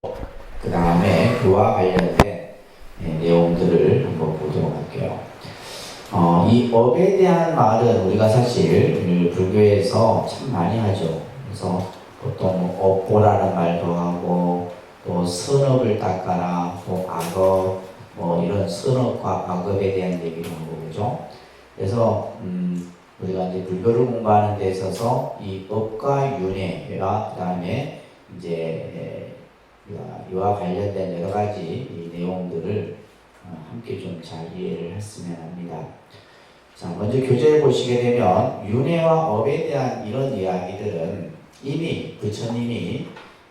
그 다음에 그와 관련된 내용들을 한번 보도록 할게요. 이 업에 대한 말은 우리가 사실 불교에서 참 많이 하죠. 그래서 보통 업보라는 말도 하고 또 선업을 닦아라, 또 악업, 뭐 이런 선업과 악업에 대한 얘기를 하고 그러죠. 그래서 우리가 이제 불교를 공부하는 데 있어서 이 업과 윤회와 그 다음에 이제 이와 관련된 여러 가지 이 내용들을 함께 좀 잘 이해를 했으면 합니다. 자, 먼저 교재에 보시게 되면 윤회와 업에 대한 이런 이야기들은 이미 부처님이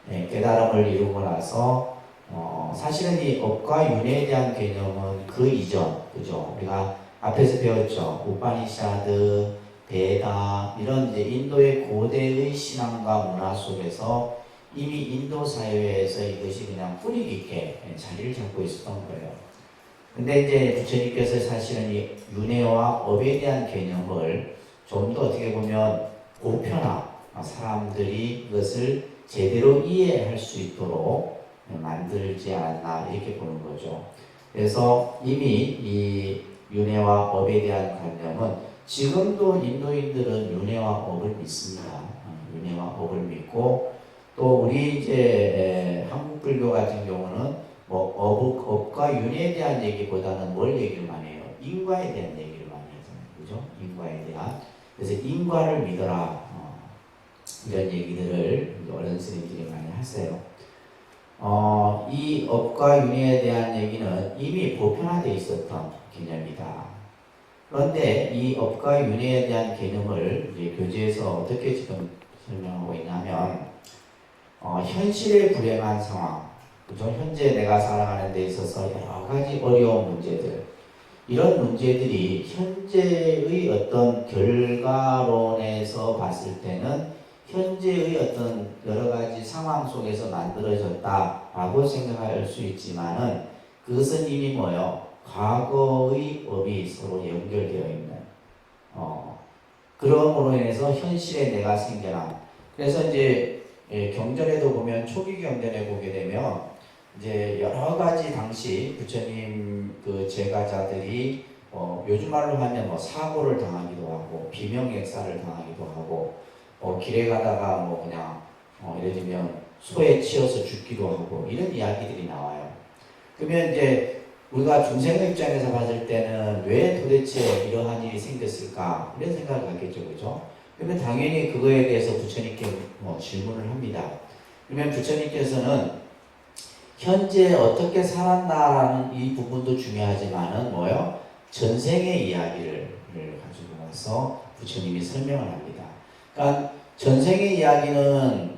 깨달음을 이루고 나서 사실은 이 업과 윤회에 대한 개념은 그 이전, 그죠? 우리가 앞에서 배웠죠. 우파니샤드, 베다 이런 이제 인도의 고대의 신앙과 문화 속에서 이미 인도 사회에서 이것이 그냥 뿌리 깊게 자리를 잡고 있었던 거예요. 근데 이제 부처님께서 사실은 이 윤회와 업에 대한 개념을 좀 더 어떻게 보면 보편화, 사람들이 이것을 제대로 이해할 수 있도록 만들지 않았나 이렇게 보는 거죠. 그래서 이미 이 윤회와 업에 대한 관념은 지금도 인도인들은 윤회와 업을 믿습니다. 윤회와 업을 믿고 또 우리 이제 한국 불교 같은 경우는 뭐 업과 윤회에 대한 얘기보다는 뭘 얘기를 많이 해요? 인과에 대한 얘기를 많이 하잖아요. 그죠? 인과에 대한. 그래서 인과를 믿어라. 이런 얘기들을 어른 스님들이 많이 하세요. 이 업과 윤회에 대한 얘기는 이미 보편화되어 있었던 개념이다. 그런데 이 업과 윤회에 대한 개념을 이제 교재에서 어떻게 지금 설명하고 있냐면 현실에 불행한 상황, 그죠? 현재 내가 살아가는 데 있어서 여러 가지 어려운 문제들, 이런 문제들이 현재의 어떤 결과론에서 봤을 때는 현재의 어떤 여러 가지 상황 속에서 만들어졌다라고 생각할 수 있지만은 그것은 이미 뭐요? 과거의 업이 서로 연결되어 있는 그러므로 인해서 현실에 내가 생겨난. 그래서 이제 경전에도 보면 초기 경전에 보게 되면 이제 여러 가지 당시 부처님 그 제가자들이 요즘 말로 하면 뭐 사고를 당하기도 하고 비명액사를 당하기도 하고 길에 가다가 뭐 그냥 예를 들면 소에 치여서 죽기도 하고 이런 이야기들이 나와요. 그러면 이제 우리가 중생의 입장에서 봤을 때는 왜 도대체 이러한 일이 생겼을까 이런 생각을 갖겠죠, 그죠? 그러면 당연히 그거에 대해서 부처님께 질문을 합니다. 그러면 부처님께서는 현재 어떻게 살았나라는 이 부분도 중요하지만은 뭐요? 전생의 이야기를 가지고 와서 부처님이 설명을 합니다. 그러니까 전생의 이야기는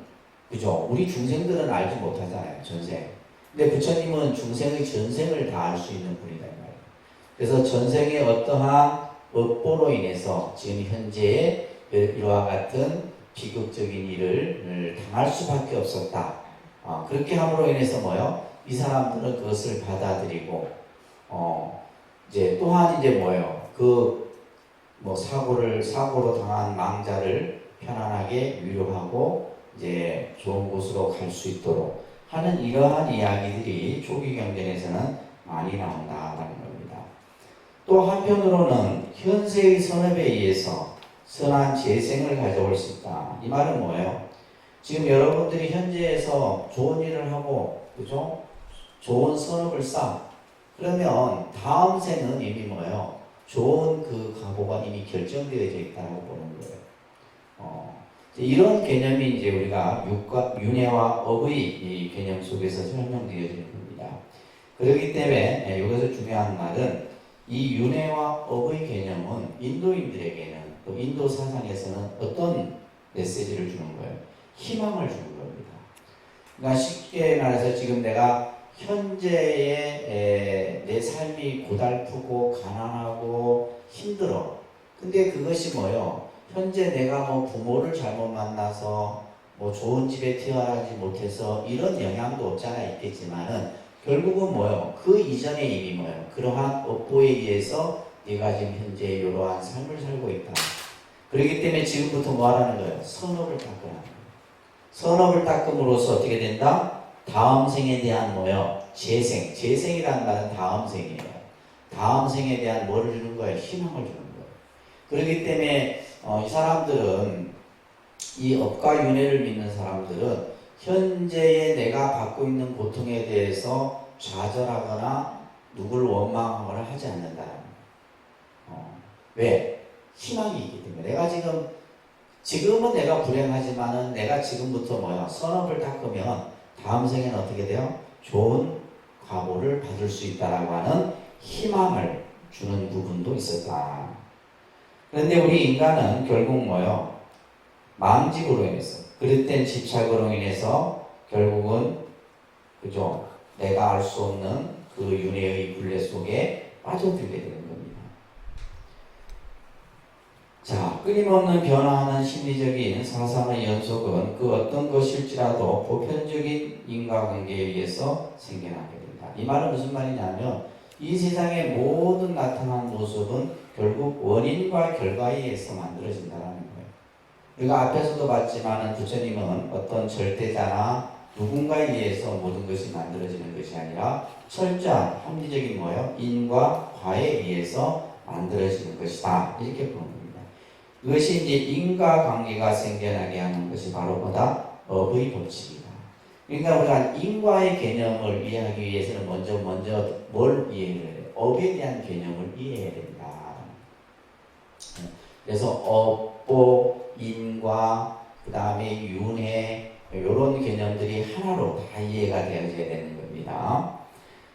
그죠? 우리 중생들은 알지 못하잖아요, 전생. 근데 부처님은 중생의 전생을 다 알 수 있는 분이다 이 말이에요. 그래서 전생의 어떠한 업보로 인해서 지금 현재의 이와 같은 비극적인 일을 당할 수밖에 없었다. 그렇게 함으로 인해서 뭐요? 이 사람들은 그것을 받아들이고, 이제 또한 이제 뭐요? 사고로 당한 망자를 편안하게 위로하고, 이제 좋은 곳으로 갈 수 있도록 하는 이러한 이야기들이 초기 경전에서는 많이 나온다라는 겁니다. 또 한편으로는 현세의 선업에 의해서 선한 재생을 가져올 수 있다. 이 말은 뭐예요? 지금 여러분들이 현재에서 좋은 일을 하고, 그죠? 좋은 선업을 쌓아. 그러면 다음 생은 이미 뭐예요? 좋은 그 각오가 이미 결정되어져 있다고 보는 거예요. 이런 개념이 이제 우리가 윤회와 업의 이 개념 속에서 설명되어지는 겁니다. 그렇기 때문에 여기서 중요한 말은 이 윤회와 업의 개념은 인도인들에게는 또 인도 사상에서는 어떤 메시지를 주는 거예요? 희망을 주는 겁니다. 그러니까 쉽게 말해서 지금 내가 현재의 내 삶이 고달프고 가난하고 힘들어. 근데 그것이 뭐예요? 현재 내가 뭐 부모를 잘못 만나서 뭐 좋은 집에 태어나지 못해서 이런 영향도 없잖아 있겠지만은 결국은 뭐예요? 그 이전에 이미 뭐예요? 그러한 업보에 의해서 네가 지금 현재 이러한 삶을 살고 있다. 그렇기 때문에 지금부터 뭐 하라는 거예요? 선업을 닦으라는 거예요. 선업을 닦음으로써 어떻게 된다? 다음 생에 대한 뭐요? 재생이라는 말은 다음 생이에요. 다음 생에 대한 뭐를 주는 거예요? 희망을 주는 거예요. 그렇기 때문에 이 사람들은 이 업과 윤회를 믿는 사람들은 현재의 내가 받고 있는 고통에 대해서 좌절하거나 누구를 원망하거나 하지 않는다. 왜? 희망이 있기 때문에. 내가 지금은 내가 불행하지만은 내가 지금부터 뭐야? 선업을 닦으면 다음 생에는 어떻게 돼요? 좋은 과보를 받을 수 있다라고 하는 희망을 주는 부분도 있었다. 그런데 우리 인간은 결국 뭐요? 망직으로 인해서, 그릇된 집착으로 인해서 결국은 그죠? 내가 알 수 없는 그 윤회의 굴레 속에 빠져들게 되는 겁니다. 자, 끊임없는 변화하는 심리적인 사상의 연속은 그 어떤 것일지라도 보편적인 인과관계에 의해서 생겨나게 된다. 이 말은 무슨 말이냐면 이 세상의 모든 나타난 모습은 결국 원인과 결과에 의해서 만들어진다는 거예요. 우리가 앞에서도 봤지만 부처님은 어떤 절대자나 누군가에 의해서 모든 것이 만들어지는 것이 아니라 철저한 합리적인 뭐예요? 인과 과에 의해서 만들어지는 것이다. 이렇게 보는 겁니다. 이것이 이제 인과관계가 생겨나게 하는 것이 바로 뭐다? 업의 법칙이다. 그러니까 우리가 인과의 개념을 이해하기 위해서는 먼저 뭘 이해해야 돼? 업에 대한 개념을 이해해야 된다. 그래서 업보, 인과, 그 다음에 윤회 이런 개념들이 하나로 다 이해가 되어져야 되는 겁니다.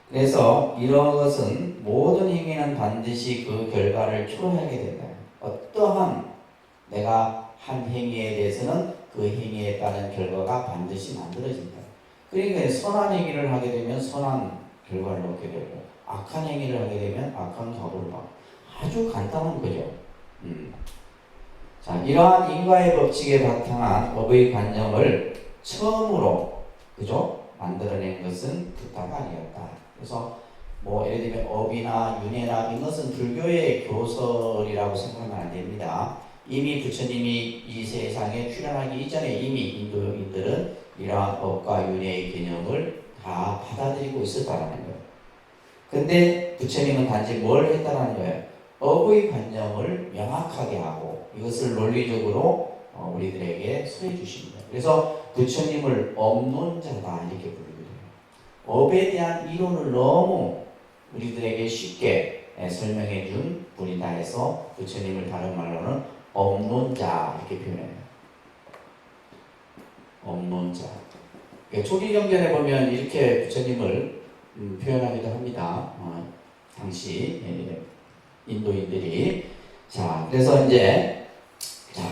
그래서 이런 것은 모든 행위는 반드시 그 결과를 초래하게 된다. 어떠한 내가 한 행위에 대해서는 그 행위에 따른 결과가 반드시 만들어진다. 그러니까 선한 행위를 하게 되면 선한 결과를 얻게 되고 악한 행위를 하게 되면 악한 과보를 받고 아주 간단한 거죠. 자, 이러한 인과의 법칙에 바탕한 법의 관념을 처음으로 그죠? 만들어낸 것은 부타가 아니었다. 그래서 뭐 예를 들면 업이나 윤회나 이것은 불교의 교설이라고 생각하면 안 됩니다. 이미 부처님이 이 세상에 출현하기 이전에 이미 인도인들은 이러한 업과 윤회의 개념을 다 받아들이고 있었다는 거예요. 근데 부처님은 단지 뭘 했다는 거예요? 업의 관념을 명확하게 하고 이것을 논리적으로 우리들에게 소개해 주십니다. 그래서 부처님을 업론자다 이렇게 부르게 돼요. 업에 대한 이론을 너무 우리들에게 쉽게 설명해 준 분이다 해서 부처님을 다른 말로는 업론자 이렇게 표현해요. 업론자. 초기 경전에 보면 이렇게 부처님을 표현하기도 합니다. 당시 인도인들이. 자, 그래서 이제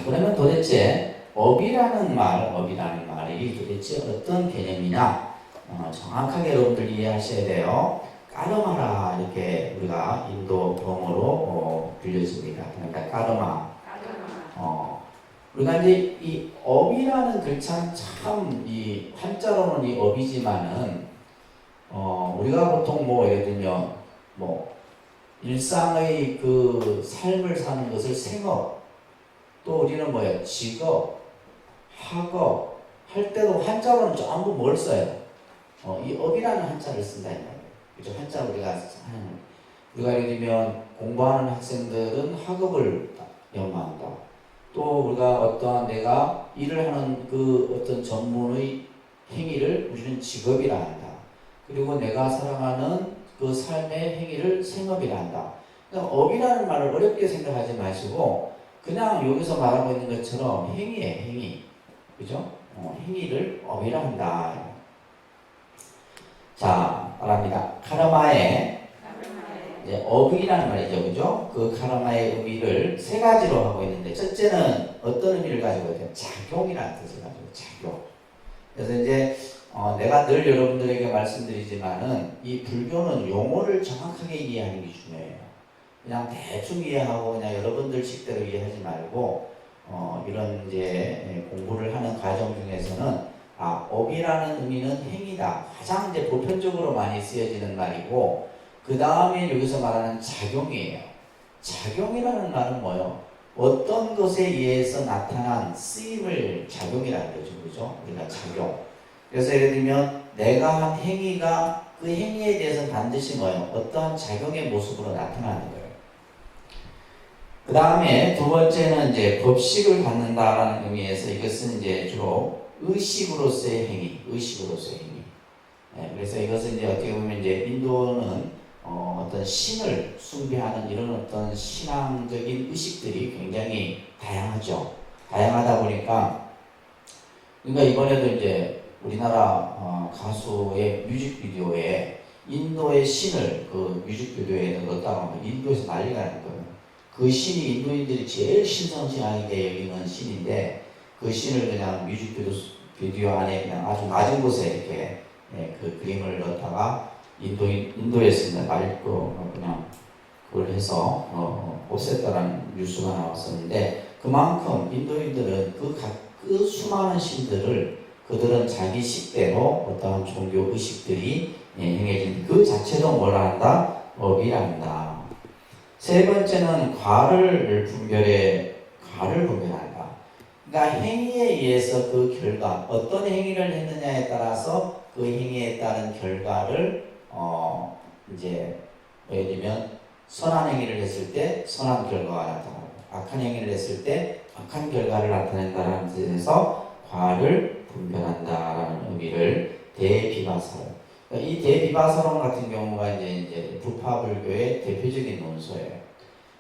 그러면 도대체 업이라는 말이 도대체 어떤 개념이냐? 정확하게 여러분들 이해하셔야 돼요. 까르마라 이렇게 우리가 인도 범어로 불려집니다. 그러니까 까르마. 우리가 이제 이 업이라는 글자는 참 이 한자로는 이 업이지만은 우리가 보통 뭐 예를 들면 뭐 일상의 그 삶을 사는 것을 생업, 또 우리는 뭐예요? 직업, 학업 할 때도 한자로는 전부 뭘 써요? 이 업이라는 한자를 쓴다 이 말이에요. 그죠? 한자 우리가 예를 들면 공부하는 학생들은 학업을 연마한다. 또 우리가 어떠한 내가 일을 하는 그 어떤 전문의 행위를 우리는 직업이라 한다. 그리고 내가 살아가는 그 삶의 행위를 생업이라 한다. 그러니까 업이라는 말을 어렵게 생각하지 마시고 그냥 여기서 말하고 있는 것처럼 행위에 행위. 그죠? 행위를 업이라 한다. 자, 말합니다. 카르마의 이제 업이라는 말이죠. 그죠? 그 카르마의 의미를 세 가지로 하고 있는데 첫째는 어떤 의미를 가지고 있어요? 작용이라는 뜻을 가지고 작용. 그래서 이제 내가 늘 여러분들에게 말씀드리지만은 이 불교는 용어를 정확하게 이해하는 게 중요해요. 그냥 대충 이해하고 그냥 여러분들 식대로 이해하지 말고 이런 이제 공부를 하는 과정 중에서는 업이라는 의미는 행위다. 가장 이제 보편적으로 많이 쓰여지는 말이고 그 다음에 여기서 말하는 작용이에요. 작용이라는 말은 뭐예요? 어떤 것에 의해서 나타난 쓰임을 작용이라는 거죠. 그죠? 우리가 작용. 그래서 예를 들면 내가 한 행위가 그 행위에 대해서는 반드시 뭐예요? 어떠한 작용의 모습으로 나타나는 거예요. 그 다음에 두 번째는 이제 법식을 갖는다라는 의미에서 이것은 이제 주로 의식으로서의 행위, 의식으로서의 행위. 네, 그래서 이것은 이제 어떻게 보면 이제 인도는 어떤 신을 숭배하는 이런 어떤 신앙적인 의식들이 굉장히 다양하죠. 다양하다 보니까 그러니까 이번에도 이제 우리나라 가수의 뮤직비디오에 인도의 신을 그 뮤직비디오에 넣었다가 인도에서 난리가 난 거예요. 그 신이 인도인들이 제일 신성시하게 여기는 신인데 그 신을 그냥 뮤직비디오 안에 그냥 아주 낮은 곳에 이렇게 그 그림을 넣었다가 인도에서 있는 말고 그냥 그걸 해서 없앴다라는 뉴스가 나왔었는데 그만큼 인도인들은 그 수많은 신들을 그들은 자기 식대로 어떠한 종교 의식들이 행해진 그 자체도 뭐라 한다? 업이란다. 세 번째는 과를 분별한다. 그러니까 행위에 의해서 그 결과 어떤 행위를 했느냐에 따라서 그 행위에 따른 결과를 이제 예를 들면 선한 행위를 했을 때 선한 결과가 나타나고 악한 행위를 했을 때 악한 결과를 나타낸다는 뜻에서 과를 분별한다라는 의미를 대비바사론. 그러니까 이 대비바사론 같은 경우가 이제 부파불교의 대표적인 논소예요.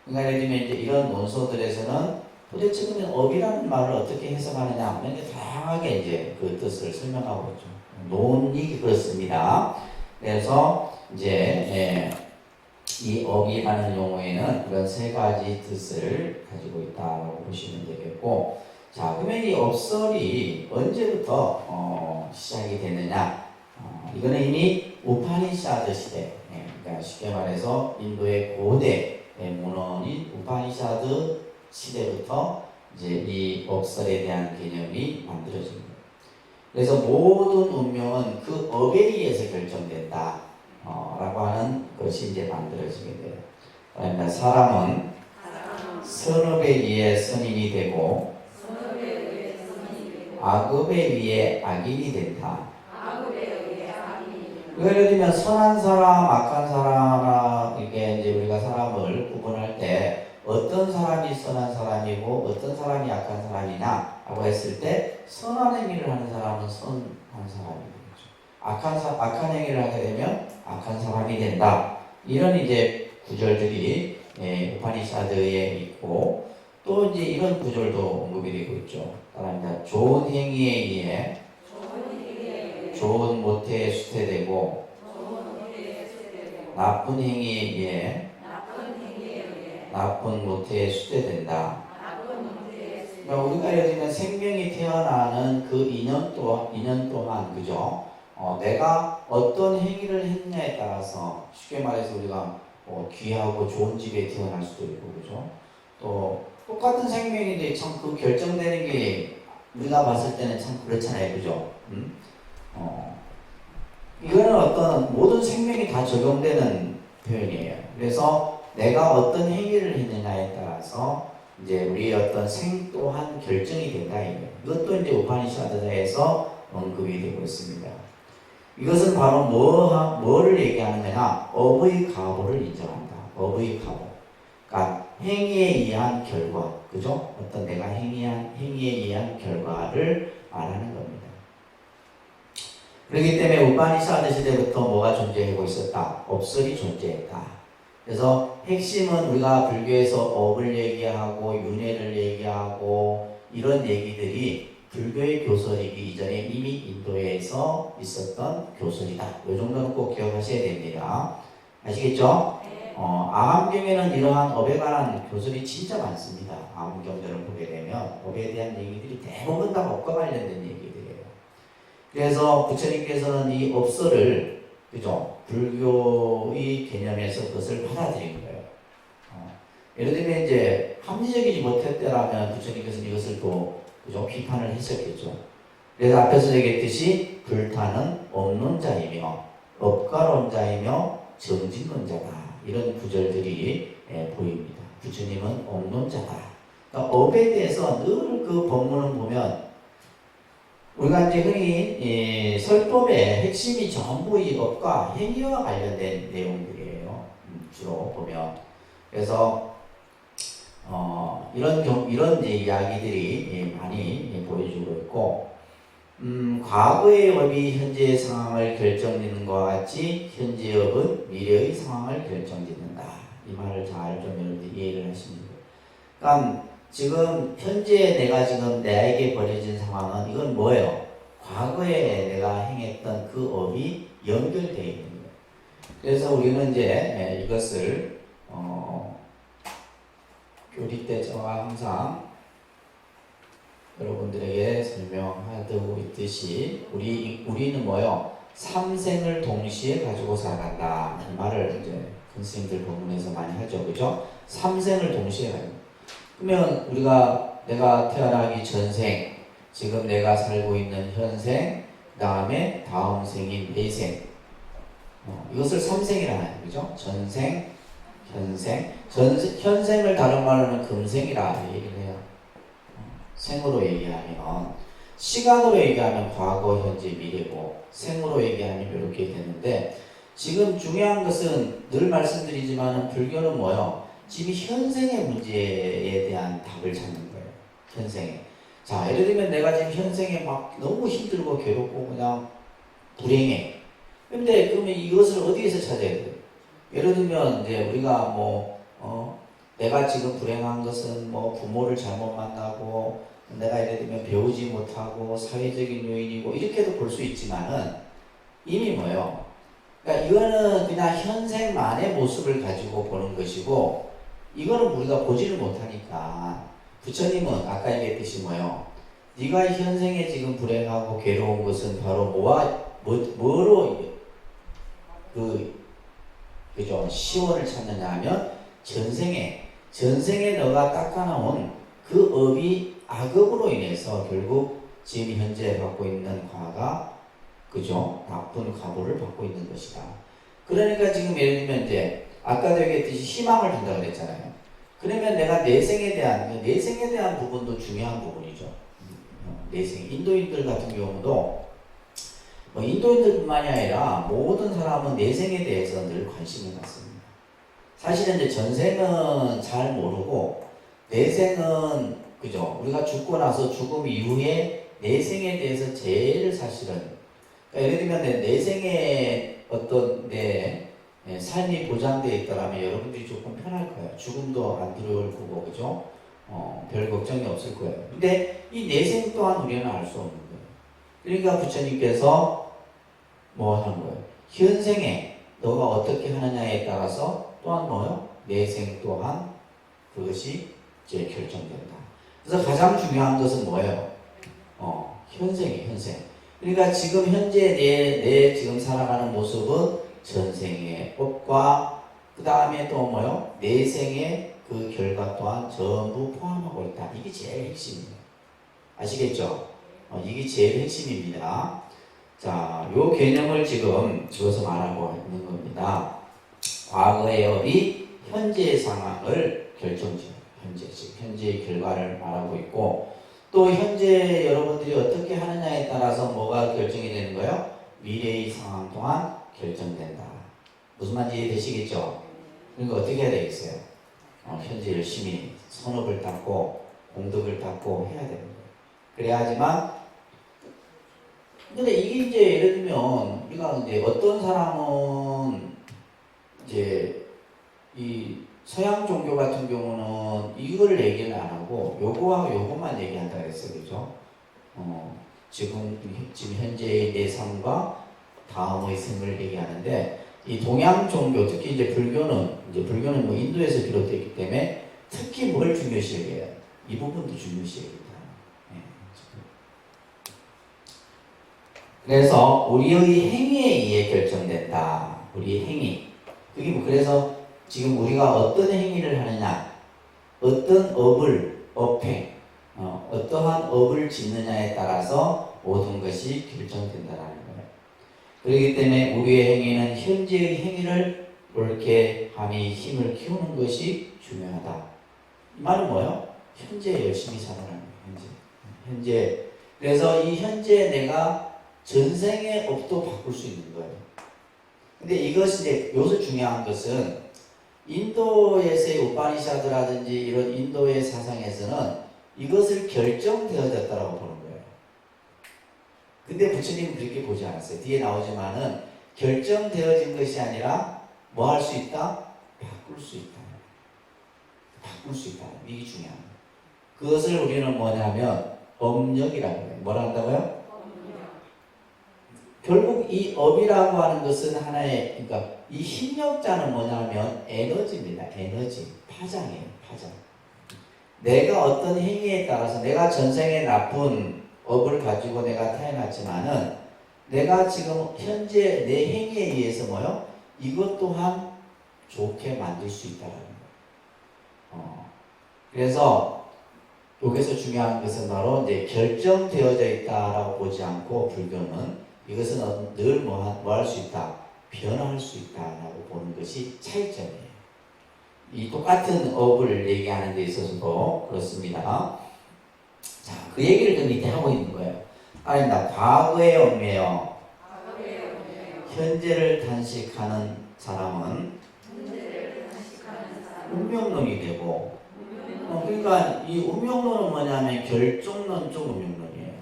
그러니까 예를 들면 이제 이런 논소들에서는 도대체 그러면 업이라는 말을 어떻게 해석하느냐 이렇게 다양하게 이제 그 뜻을 설명하고 있죠. 논이 그렇습니다. 그래서 이제 이 업이라는 용어에는 이런 세 가지 뜻을 가지고 있다고 보시면 되겠고, 자 그러면 이 업설이 언제부터 시작이 되느냐? 이거는 이미 우파니샤드 시대, 그러니까 쉽게 말해서 인도의 고대 문헌인 우파니샤드 시대부터 이제 이 업설에 대한 개념이 만들어집니다. 그래서 모든 운명은 그 업에 의해서 결정된다 라고 하는 것이 이제 만들어지게 돼요. 그러니까 사람은 선업에 의해 선인이 되고 악업에 의해 악인이 된다. 예를 들면 선한 사람, 악한 사람, 이게 이제 우리가 사람을 구분할 때 어떤 사람이 선한 사람이고 어떤 사람이 악한 사람이냐 라고 했을 때 선한 행위를 하는 사람은 선한 사람이죠. 악한 행위를 하게 되면 악한 사람이 된다. 이런 이제 구절들이 우파니샤드에 있고 또 이제 이런 구절도 언급이 되고 있죠. 따라합니다. 좋은 행위에 의해 좋은 모태에 수태되고 나쁜 행위에 의해 나쁜 모태에 수태된다. 그러니까 우리가 예를 들면 생명이 태어나는 그 2년 동안 그죠? 내가 어떤 행위를 했냐에 따라서 쉽게 말해서 우리가 귀하고 좋은 집에 태어날 수도 있고 그죠? 또 똑같은 생명인데 참 그 결정되는 게 우리가 봤을 때는 참 그렇잖아요, 그죠? 이거는 어떤 모든 생명이 다 적용되는 표현이에요. 그래서 내가 어떤 행위를 했느냐에 따라서 이제 우리의 어떤 생 또한 결정이 된다 이거예요. 이것도 이제 우파니샤드에서 언급이 되고 있습니다. 이것은 바로 뭐를 얘기하는 거냐? 업의 가보를 인정한다. 업의 가보. 그러니까 행위에 의한 결과, 그죠? 어떤 내가 행위에 의한 결과를 말하는 겁니다. 그렇기 때문에 우파니샤드 시대부터 뭐가 존재하고 있었다? 업설이 존재했다. 그래서 핵심은 우리가 불교에서 업을 얘기하고 윤회를 얘기하고 이런 얘기들이 불교의 교설이기 이전에 이미 인도에서 있었던 교설이다. 이 정도는 꼭 기억하셔야 됩니다. 아시겠죠? 아함경에는 이러한 업에 관한 교설이 진짜 많습니다. 아함경들을 보게 되면 업에 대한 얘기들이 대부분 다 업과 관련된 얘기들이에요. 그래서 부처님께서는 이 업설을 그죠? 불교의 개념에서 그것을 받아들인 거예요. 예를 들면 이제 합리적이지 못했더라면 부처님께서는 이것을 또 그죠? 비판을 했었겠죠. 그래서 앞에서 얘기했듯이 불타는 업론자이며 업가론자이며 정진론자다. 이런 구절들이 보입니다. 부처님은 업론자다. 그러니까 업에 대해서 늘 그 법문을 보면 우리가 이제 흔히 설법의 핵심이 전부 이 업과 행위와 관련된 내용들이에요. 주로 보면. 그래서 이런 이제 이야기들이 많이 보여주고 있고, 과거의 업이 현재의 상황을 결정짓는 것과 같이 현재의 업은 미래의 상황을 결정짓는다. 이 말을 잘 좀 여러분들이 이해를 하시면 돼요. 그러니까 지금 현재 내가 지금 나에게 벌어진 상황은 이건 뭐예요? 과거에 내가 행했던 그 업이 연결되어 있는 거예요. 그래서 우리는 이제 이것을 교리 때 저와 항상 여러분들에게 설명하고 있듯이 우리는 뭐요? 삼생을 동시에 가지고 살아간다. 이 말을 이제 선생님들 본문에서 많이 하죠, 그죠? 삼생을 동시에 가지고. 그러면 내가 태어나기 전생, 지금 내가 살고 있는 현생, 그 다음에 다음 생인 내생. 이것을 삼생이라 하는 거죠. 전생, 현생. 현생을 다른 말로는 금생이라 얘기를 해요. 생으로 얘기하면, 시간으로 얘기하면 과거, 현재, 미래고, 생으로 얘기하면 이렇게 되는데, 지금 중요한 것은 늘 말씀드리지만 불교는 뭐요? 지금 현생의 문제에 대한 답을 찾는 거예요. 현생에. 자, 예를 들면 내가 지금 현생에 막 너무 힘들고 괴롭고 그냥 불행해. 근데 그러면 이것을 어디에서 찾아야 돼요? 예를 들면 이제 우리가 내가 지금 불행한 것은 부모를 잘못 만나고 내가 예를 들면 배우지 못하고 사회적인 요인이고 이렇게도 볼 수 있지만은 이미 뭐예요? 그러니까 이거는 그냥 현생만의 모습을 가지고 보는 것이고 이거는 우리가 보지를 못하니까 부처님은 아까 얘기했듯이 뭐예요? 네가 현생에 지금 불행하고 괴로운 것은 바로 뭐로 그죠? 시원을 찾느냐 하면 전생에 너가 닦아놓은 그 업이 악업으로 인해서 결국 지금 현재 받고 있는 과가 그죠? 나쁜 과보를 받고 있는 것이다. 그러니까 지금 예를 들면 이제 아까도 얘기했듯이 희망을 둔다고 그랬잖아요. 그러면 내가 내생에 대한 부분도 중요한 부분이죠. 내생. 인도인들 같은 경우도 인도인들뿐만이 아니라 모든 사람은 내생에 대해서 늘 관심을 갖습니다. 사실은 이제 전생은 잘 모르고 내생은 그죠? 우리가 죽고 나서 죽음 이후에 내생에 대해서 제일 사실은 그러니까 예를 들면 내 내생에 어떤 내 삶이 보장되어 있다면 여러분들이 조금 편할 거예요. 죽음도 안 두려울 거고 그죠? 별 걱정이 없을 거예요. 근데 이 내생 또한 우리는 알 수 없는 거예요. 그러니까 부처님께서 뭐 하는 거예요? 현생에 너가 어떻게 하느냐에 따라서 또한 뭐요? 내생 또한 그것이 이제 결정된다. 그래서 가장 중요한 것은 뭐예요? 현생이에요, 현생. 그러니까 지금 현재 내 지금 살아가는 모습은 전생의 업과 그 다음에 또 뭐요? 내생의 그 결과 또한 전부 포함하고 있다. 이게 제일 핵심이에요. 아시겠죠? 이게 제일 핵심입니다. 자, 요 개념을 지금 주어서 말하고 있는 겁니다. 과거의 업이 현재의 상황을 결정지어요. 현재의 결과를 말하고 있고, 또 현재 여러분들이 어떻게 하느냐에 따라서 뭐가 결정이 되는 거예요? 미래의 상황 또한 결정된다. 무슨 말인지 이해되시겠죠? 그러니까 어떻게 해야 되겠어요? 현재 열심히 선업을 닦고 공덕을 닦고 해야 되는 거예요. 그래야지만 근데 이게 이제 예를 들면 우리가 이제 어떤 사람은 이제 이 서양 종교 같은 경우는 이걸 얘기를 안 하고 요거하고 요것만 얘기한다 그랬어요, 그죠? 지금 현재의 내 삶과 다음의 생을 얘기하는데 이 동양 종교 특히 이제 불교는 뭐 인도에서 비롯됐기 때문에 특히 뭘 중요시 여겨요? 이 부분도 중요시 여깁니다. 그래서 우리의 행위에 의해 결정된다. 우리의 행위. 그게 그래서 지금 우리가 어떤 행위를 하느냐, 어떤 업행, 어떠한 업을 짓느냐에 따라서 모든 것이 결정된다는 거예요. 그렇기 때문에 우리의 행위는 현재의 행위를 옳게 함이 힘을 키우는 것이 중요하다. 이 말은 뭐예요? 현재 열심히 살아가는 거예요. 현재 그래서 이 현재 내가 전생의 업도 바꿀 수 있는 거예요. 근데 이것이 이제 여기서 중요한 것은 인도에서의 우파니샤드라든지 이런 인도의 사상에서는 이것을 결정되어졌다라고 보는 거예요. 근데 부처님은 그렇게 보지 않았어요. 뒤에 나오지만은 결정되어진 것이 아니라 뭐 할 수 있다? 바꿀 수 있다. 바꿀 수 있다. 이게 중요한 거예요. 그것을 우리는 뭐냐면 업력이라고 해요. 뭐라 한다고요? 결국 이 업이라고 하는 것은 하나의, 그러니까 이 힘력자는 뭐냐면 에너지입니다. 에너지. 파장이에요. 파장. 내가 어떤 행위에 따라서 내가 전생에 나쁜 업을 가지고 내가 태어났지만은 내가 지금 현재 내 행위에 의해서 뭐요? 이것 또한 좋게 만들 수 있다는 거예요. 그래서 여기서 중요한 것은 바로 이제 결정되어져 있다라고 보지 않고 불교는 이것은 늘 뭐 할 수 있다? 변화할 수 있다라고 보는 것이 차이점이에요. 이 똑같은 업을 얘기하는 데 있어서도 그렇습니다. 자, 그 얘기를 그 밑에 하고 있는 거예요. 아닙니다. 과거의 업이에요. 현재를 단식하는 사람은 운명론이 되고, 그러니까 이 운명론은 뭐냐면 결정론 쪽 운명론이에요.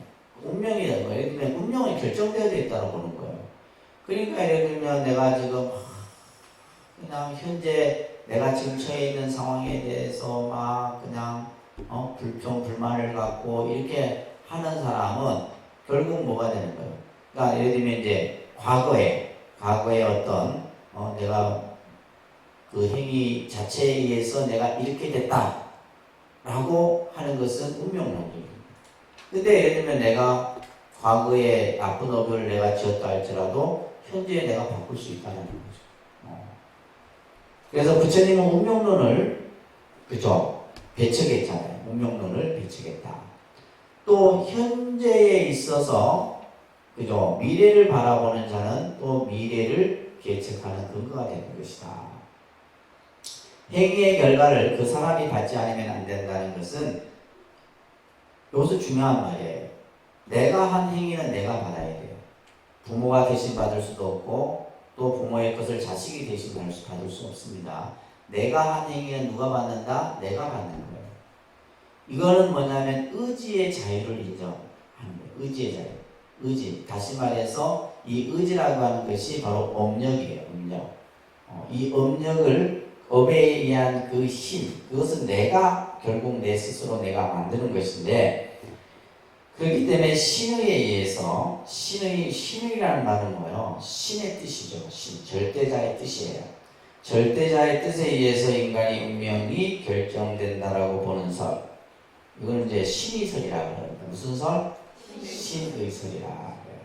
운명이라는 거예요. 예를 들면 운명은 결정되어 있다고 보는 거예요. 그러니까 예를 들면 내가 지금 그냥 현재 내가 지금 처해 있는 상황에 대해서 막 그냥 불만을 갖고 이렇게 하는 사람은 결국 뭐가 되는 거예요? 그러니까 예를 들면 이제 과거에 어떤 내가 그 행위 자체에 의해서 내가 이렇게 됐다라고 하는 것은 운명론이에요. 근데 예를 들면 내가 과거에 나쁜 업을 내가 지었다 할지라도 현재에 내가 바꿀 수 있다는 거죠. 그래서 부처님은 운명론을 그죠? 배척했잖아요. 운명론을 배척했다. 또 현재에 있어서 그죠? 미래를 바라보는 자는 또 미래를 계측하는 근거가 되는 것이다. 행위의 결과를 그 사람이 받지 않으면 안 된다는 것은 여기서 중요한 말이에요. 내가 한 행위는 내가 받아야 돼요. 부모가 대신 받을 수도 없고 또 부모의 것을 자식이 대신 받을 수 없습니다. 내가 한 행위는 누가 받는다? 내가 받는 거예요. 이거는 뭐냐면 의지의 자유를 인정하는 거예요. 의지의 자유. 의지. 다시 말해서 이 의지라고 하는 것이 바로 업력이에요. 업력. 이 업에 의한 그 힘, 그것은 내가 결국 내 스스로 내가 만드는 것인데, 그렇기 때문에 신의에 의해서 신의라는 말은 뭐예요? 신의 뜻이죠. 신, 절대자의 뜻이에요. 절대자의 뜻에 의해서 인간의 운명이 결정된다라고 보는 설. 이걸 이제 신의설이라고 합니다. 무슨 설? 신의설이라 그래요.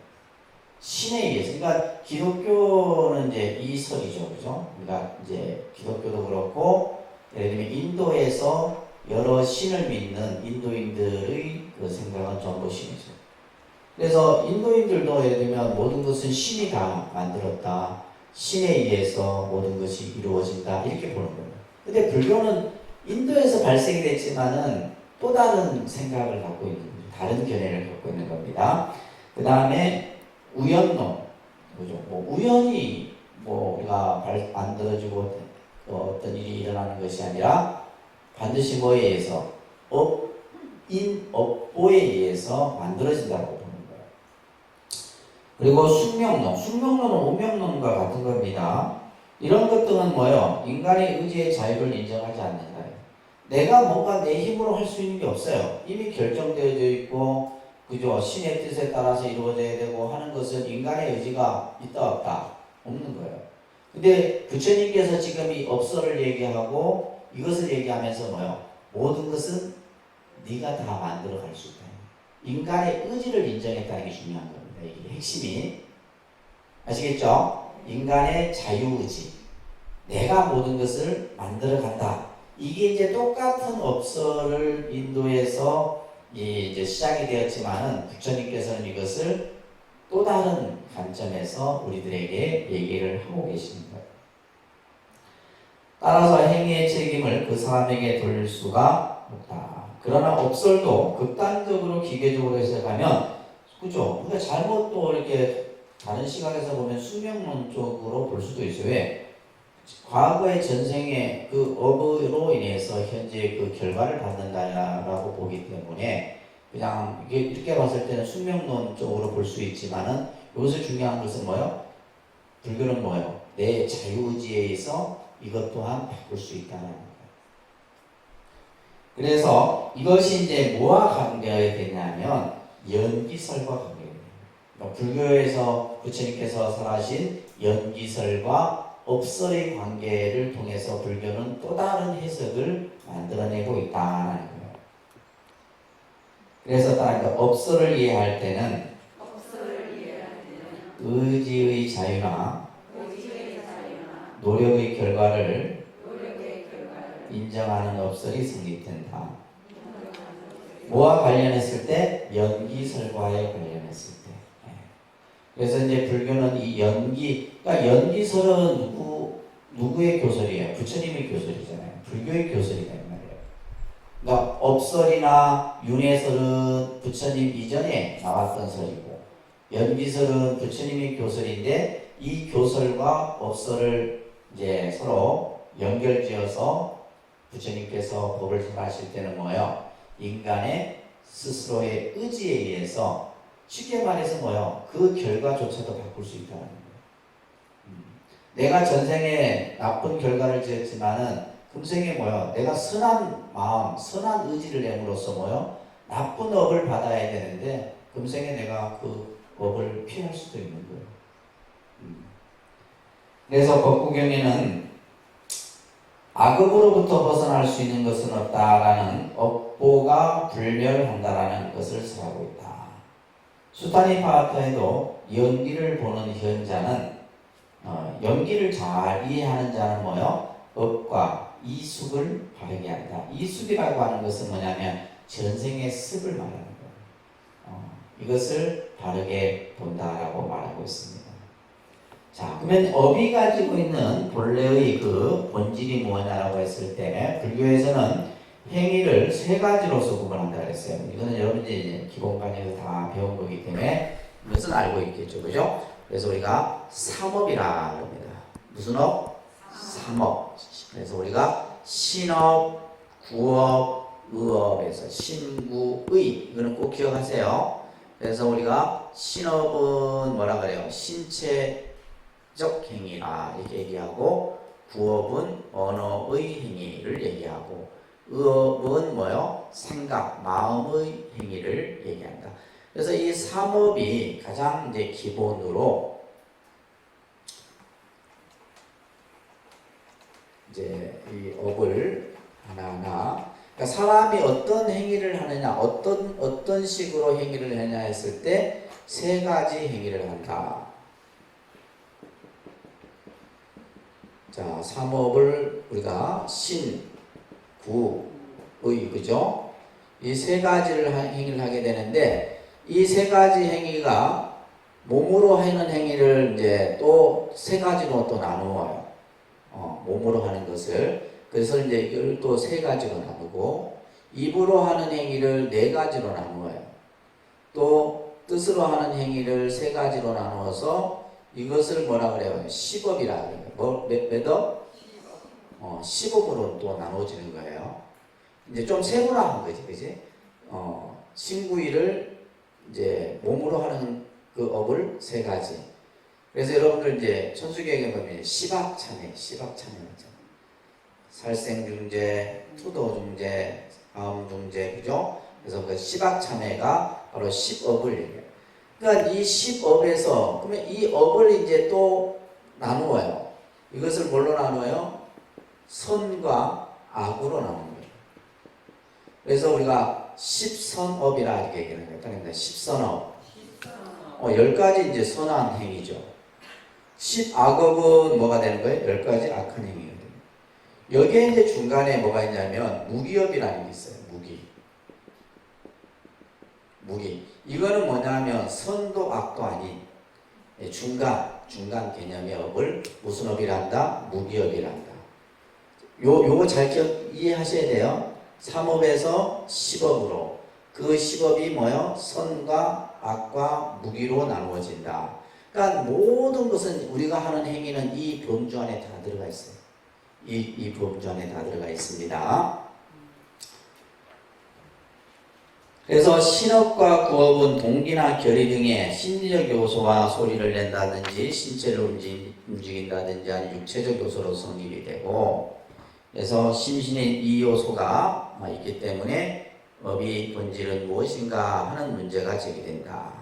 신에 의해서. 그러니까 기독교는 이제 이 설이죠, 그죠? 그러니까 이제 기독교도 그렇고 예를 들면 인도에서 여러 신을 믿는 인도인들의 그 생각은 전부 신이죠. 그래서 인도인들도 예를 들면 모든 것은 신이 다 만들었다. 신에 의해서 모든 것이 이루어진다. 이렇게 보는 거예요. 근데 불교는 인도에서 발생이 됐지만은 또 다른 생각을 갖고 있는 거죠. 다른 견해를 갖고 있는 겁니다. 그 다음에 우연론. 그죠? 뭐 우연히 뭐 우리가 만들어지고 어떤 일이 일어나는 것이 아니라 반드시 뭐에 의해서 업보에 의해서 만들어진다고 보는 거예요. 그리고 숙명론은 운명론과 같은 겁니다. 이런 것들은 뭐예요? 인간의 의지의 자유를 인정하지 않는다. 내가 뭔가 내 힘으로 할 수 있는 게 없어요. 이미 결정되어져 있고, 그죠? 신의 뜻에 따라서 이루어져야 되고 하는 것은 인간의 의지가 있다 없다? 없는 거예요. 근데 부처님께서 지금 이 업소를 얘기하고 이것을 얘기하면서 뭐예요? 모든 것은 네가 다 만들어 갈 수 있다. 인간의 의지를 인정했다는 게 중요한 겁니다. 이게 핵심이. 아시겠죠? 인간의 자유의지. 내가 모든 것을 만들어 간다. 이게 이제 똑같은 업소를 인도에서 이제 시작이 되었지만은 부처님께서는 이것을 또 다른 관점에서 우리들에게 얘기를 하고 계시는 거예요. 따라서 행위의 책임을 그 사람에게 돌릴 수가 없다. 그러나 업설도 극단적으로 기계적으로 해석하면 그죠? 우리가 잘못 또 이렇게 다른 시각에서 보면 숙명론적으로 볼 수도 있어요. 왜? 과거의 전생의 그 업으로 인해서 현재 그 결과를 받는다라고 보기 때문에 그냥 이렇게 봤을 때는 숙명론적으로 볼 수 있지만은 여기서 중요한 것은 뭐요? 불교는 뭐요? 내 자유의지에 의해서 이것 또한 바꿀 수 있다는 거예요. 그래서 이것이 이제 뭐와 관계되냐면 연기설과 관계돼요. 불교에서 부처님께서 설하신 연기설과 업설의 관계를 통해서 불교는 또 다른 해석을 만들어내고 있다는 거예요. 그래서 따라서 업설을 이해할 때는 의지의 자유나 노력의 결과를 인정하는 업설이 성립된다. 뭐와 관련했을 때? 연기설과에 관련했을 때. 그래서 이제 불교는 이 그러니까 연기설은 누구의 교설이에요? 부처님의 교설이잖아요. 불교의 교설이다 이 말이에요. 그러니까 업설이나 윤회설은 부처님 이전에 나왔던 설이고, 연기설은 부처님의 교설인데 이 교설과 업설을 이제 서로 연결지어서 부처님께서 법을 설하실 때는 뭐예요? 인간의 스스로의 의지에 의해서 쉽게 말해서 뭐예요? 그 결과조차도 바꿀 수 있다는 거예요. 내가 전생에 나쁜 결과를 지었지만은 금생에 뭐예요? 내가 선한 마음, 선한 의지를 내므로써 뭐예요? 나쁜 업을 받아야 되는데 금생에 내가 그 업을 피할 수도 있는 거예요. 그래서 법구경에는 악업으로부터 벗어날 수 있는 것은 없다라는 업보가 불멸한다라는 것을 설하고 있다. 수타니파와타에도 연기를 보는 현자는 연기를 잘 이해하는 자는 뭐요? 업과 이숙을 바르게 한다. 이숙이라고 하는 것은 뭐냐면 전생의 습을 말하는 거예요. 이것을 바르게 본다라고 말하고 있습니다. 자, 그러면 업이 가지고 있는 본래의 그 본질이 뭐냐라고 했을 때 불교에서는 행위를 세 가지로서 구분한다 그랬어요. 이거는 여러분들이 이제 기본반에서 다 배운 거기 때문에 이것은 알고 있겠죠, 그죠? 그래서 우리가 삼업이라 합니다. 무슨 업? 삼업. 그래서 우리가 신업, 구업, 의업에서 신구의 이거는 꼭 기억하세요. 그래서 우리가 신업은 뭐라 그래요? 신체적 행위라 이렇게 얘기하고, 구업은 언어의 행위를 얘기하고, 의업은 뭐요? 생각, 마음의 행위를 얘기한다. 그래서 이 삼업이 가장 이제 기본으로 이제 이 업을 하나하나, 그러니까 사람이 어떤 행위를 하느냐, 어떤 식으로 행위를 하냐 했을 때 세 가지 행위를 한다. 자, 삼업을 우리가 신, 구, 의, 그죠? 이 세 가지를 행위를 하게 되는데, 이 세 가지 행위가 몸으로 하는 행위를 이제 또 세 가지로 또 나누어요. 몸으로 하는 것을. 그래서 이제 이걸 또 세 가지로 나누고, 입으로 하는 행위를 네 가지로 나누어요. 또 뜻으로 하는 행위를 세 가지로 나누어서 이것을 뭐라 그래요? 십업이라 그래요. 몇 업? 십업으로 또 나눠지는 거예요. 이제 좀 세분화한 거지, 그지? 신구일을 이제 몸으로 하는 그 업을 세 가지. 그래서 여러분들 이제 천수교에 보면 시박참회 있잖아요. 살생중재, 투도중재, 다음중재, 그죠? 그래서 그 시박참회가 바로 십업을 얘기해요. 그러니까 이 십업에서, 그러면 이 업을 이제 또 나누어요. 이것을 뭘로 나누어요? 선과 악으로 나누는 거예요. 그래서 우리가 십선업이라 이렇게 얘기하는 거예요. 그러니까 십선업. 10가지 이제 선한 행위죠. 십악업은 뭐가 되는 거예요? 10가지 악한 행위가 돼요. 여기에 이제 중간에 뭐가 있냐면 무기업이라는 게 있어요. 무기. 이거는 뭐냐면 선도 악도 아닌 중간 개념의 업을 무슨 업이란다? 무기업이란다. 요거 잘 이해하셔야 돼요. 삼업에서 십업으로 그 십업이 뭐요? 선과 악과 무기로 나누어진다. 그러니까 모든 것은 우리가 하는 행위는 이 범주 안에 다 들어가 있어요. 이 범주 안에 다 들어가 있습니다. 그래서 신업과 구업은 동기나 결의 등의 심리적 요소와 소리를 낸다든지 신체를 움직인다든지 아니 육체적 요소로 성립이 되고, 그래서 심신의 이 요소가 있기 때문에 업의 본질은 무엇인가 하는 문제가 제기된다.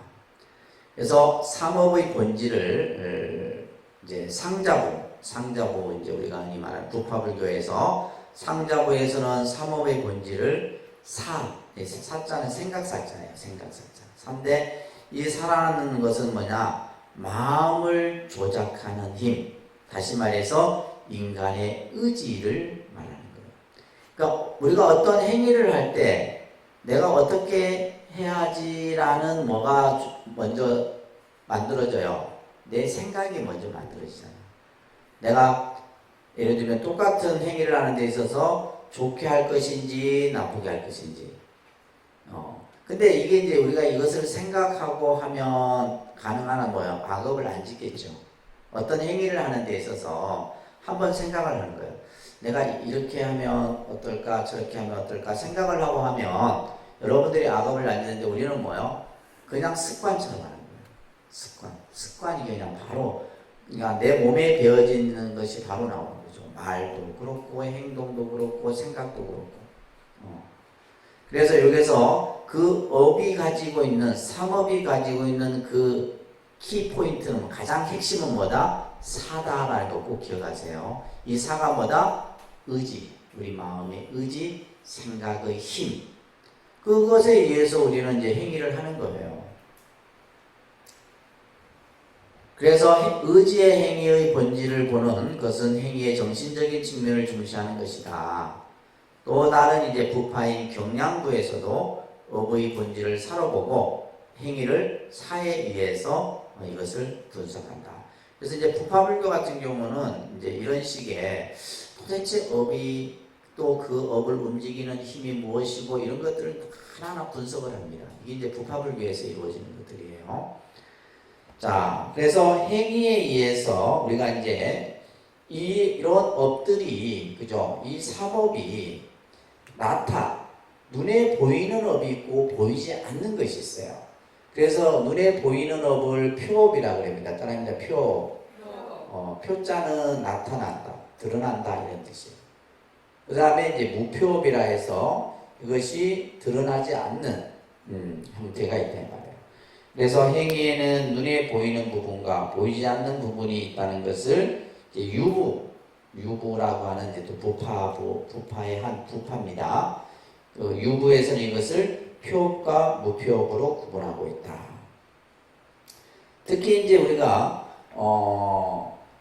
그래서 삼업의 본질을 이제 상자부 이제 우리가 흔히 말하는 부파불교에서 상자부에서는 삼업의 본질을 사자는 생각사잖아요. 생각사자. 산데 이 사라는 것은 뭐냐? 마음을 조작하는 힘. 다시 말해서 인간의 의지를 말하는 거예요. 그러니까 우리가 어떤 행위를 할 때 내가 어떻게 해야지라는 뭐가 먼저 만들어져요. 내 생각이 먼저 만들어지잖아요. 내가 예를 들면 똑같은 행위를 하는 데 있어서 좋게 할 것인지 나쁘게 할 것인지. 근데 이게 이제 우리가 이것을 생각하고 하면 가능한 뭐예요? 악업을 안 짓겠죠. 어떤 행위를 하는 데 있어서 한번 생각을 하는 거예요. 내가 이렇게 하면 어떨까, 저렇게 하면 어떨까 생각을 하고 하면 여러분들이 악업을 안 짓는데 우리는 뭐예요? 그냥 습관처럼 하는 거예요. 습관이 그냥 바로, 그러니까 내 몸에 배어지는 것이 바로 나오는 거죠. 말도 그렇고 행동도 그렇고 생각도 그렇고. 그래서 여기서 그 업이 가지고 있는 삼업이 가지고 있는 그 키포인트는 가장 핵심은 뭐다? 사다라는 거 꼭 기억하세요. 이 사가 뭐다? 의지, 우리 마음의 의지, 생각의 힘. 그것에 의해서 우리는 이제 행위를 하는 거예요. 그래서 의지의 행위의 본질을 보는 것은 행위의 정신적인 측면을 중시하는 것이다. 또 다른 이제 부파인 경량부에서도 업의 본질을 사로보고 행위를 사에 의해서 이것을 분석한다. 그래서 이제 부파불교 같은 경우는 이제 이런 식의 도대체 업이 또 그 업을 움직이는 힘이 무엇이고 이런 것들을 하나하나 분석을 합니다. 이게 이제 부파불교에서 이루어지는 것들이에요. 자, 그래서 행위에 의해서 우리가 이제 이런 업들이, 그죠? 이 삼업이 눈에 보이는 업이 있고 보이지 않는 것이 있어요. 그래서 눈에 보이는 업을 표업이라고 합니다. 따라합니다. 표자는 나타난다, 드러난다 이런 뜻이에요. 그 다음에 이제 무표업이라 해서 이것이 드러나지 않는 형태가 있다 말이에요. 그래서 행위에는 눈에 보이는 부분과 보이지 않는 부분이 있다는 것을 이제 유부라고 하는 이제 또 부파의 한 부파입니다. 그 유부에서는 이것을 표업과 무표업으로 구분하고 있다. 특히 이제 우리가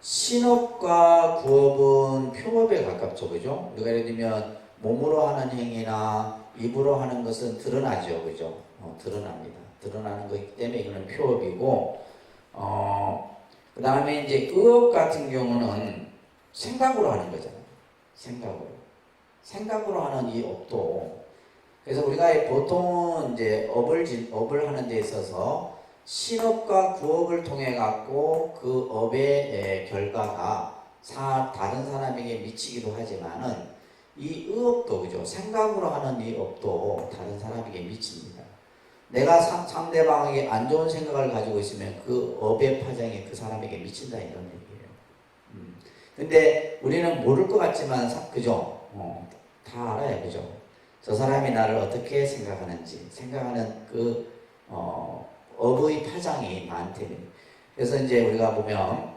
신업과 구업은 표업에 가깝죠, 그죠? 우리가 예를 들면 몸으로 하는 행위나 입으로 하는 것은 드러나죠, 그죠? 드러납니다. 드러나는 거기 때문에 이거는 표업이고, 그 다음에 이제 의업 같은 경우는 생각으로 하는 거잖아요. 생각으로 하는 이 업도. 그래서 우리가 보통 이제 업을 하는 데 있어서 신업과 구업을 통해 갖고 그 업의 결과가 다른 사람에게 미치기도 하지만은 이 의업도, 그죠? 생각으로 하는 이 업도 다른 사람에게 미칩니다. 내가 상대방에게 안 좋은 생각을 가지고 있으면 그 업의 파장이 그 사람에게 미친다 이런 얘기예요. 근데 우리는 모를 것 같지만, 그죠? 다 알아요, 그죠? 저 사람이 나를 어떻게 생각하는지, 생각하는 그, 업의 파장이 많대요. 그래서 이제 우리가 보면,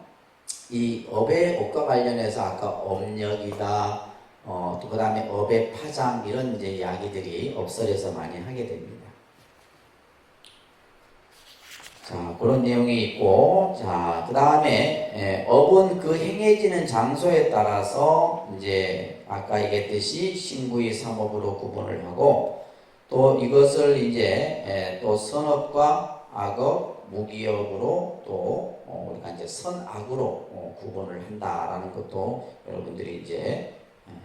이 업과 관련해서 아까 업력이다, 또 그 다음에 업의 파장, 이런 이제 이야기들이 업설에서 많이 하게 됩니다. 자, 그런 내용이 있고, 자, 그 다음에, 업은 그 행해지는 장소에 따라서, 이제, 아까 얘기했듯이 신구의 삼업으로 구분을 하고, 또 이것을 이제, 또 선업과 악업, 무기업으로 또, 우리가 이제 선악으로 구분을 한다라는 것도 여러분들이 이제,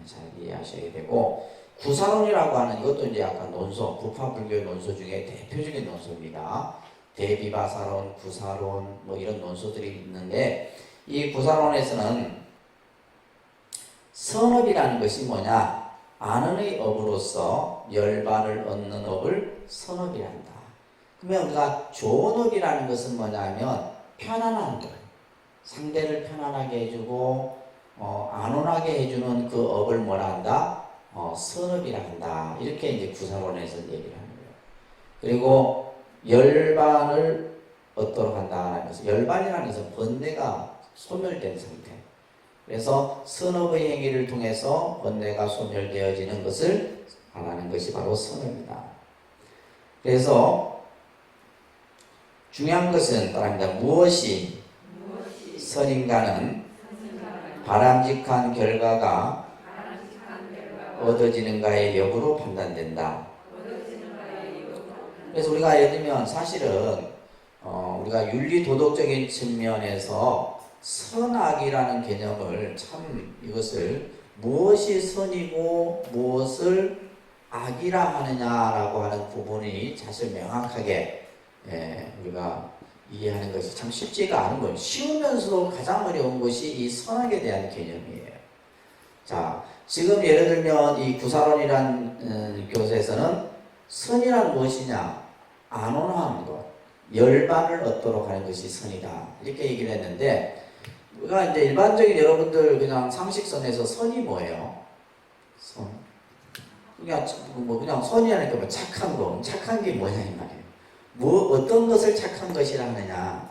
잘 이해하셔야 되고, 구사론이라고 하는 이것도 이제 약간 논소, 부파 불교의 논소 중에 대표적인 논소입니다. 대비바사론, 구사론 뭐 이런 논소들이 있는데 이 구사론에서는 선업이라는 것이 뭐냐? 아는의 업으로서 열반을 얻는 업을 선업이란다. 그러면 우리가 좋은 업이라는 것은 뭐냐면 편안한 것, 상대를 편안하게 해주고 안온하게 해주는 그 업을 뭐라 한다? 선업이라 한다. 이렇게 이제 구사론에서 얘기를 하는 거예요. 그리고 열반을 얻도록 한다는 것은 열반이라는 것은 번뇌가 소멸된 상태. 그래서 선업의 행위를 통해서 번뇌가 소멸되어지는 것을 말하는 것이 바로 선업이다. 그래서 중요한 것은 따라합니다. 무엇이 선인가는 바람직한 결과가 얻어지는가의 여부로 판단된다. 그래서 우리가 예를 들면 사실은 우리가 윤리 도덕적인 측면에서 선악이라는 개념을 참 이것을 무엇이 선이고 무엇을 악이라 하느냐라고 하는 부분이 사실 명확하게 우리가 이해하는 것이 참 쉽지가 않은 거예요. 쉬우면서도 가장 어려운 것이 이 선악에 대한 개념이에요. 자, 지금 예를 들면 이 구사론이라는 교재에서는 선이란 무엇이냐? 안온화하는 것, 열반을 얻도록 하는 것이 선이다. 이렇게 얘기를 했는데 우리가 이제 일반적인 여러분들 그냥 상식선에서 선이 뭐예요? 선. 그냥 선이라니까 뭐 착한 거, 착한 게 뭐냐 이 말이에요. 어떤 것을 착한 것이라 하느냐?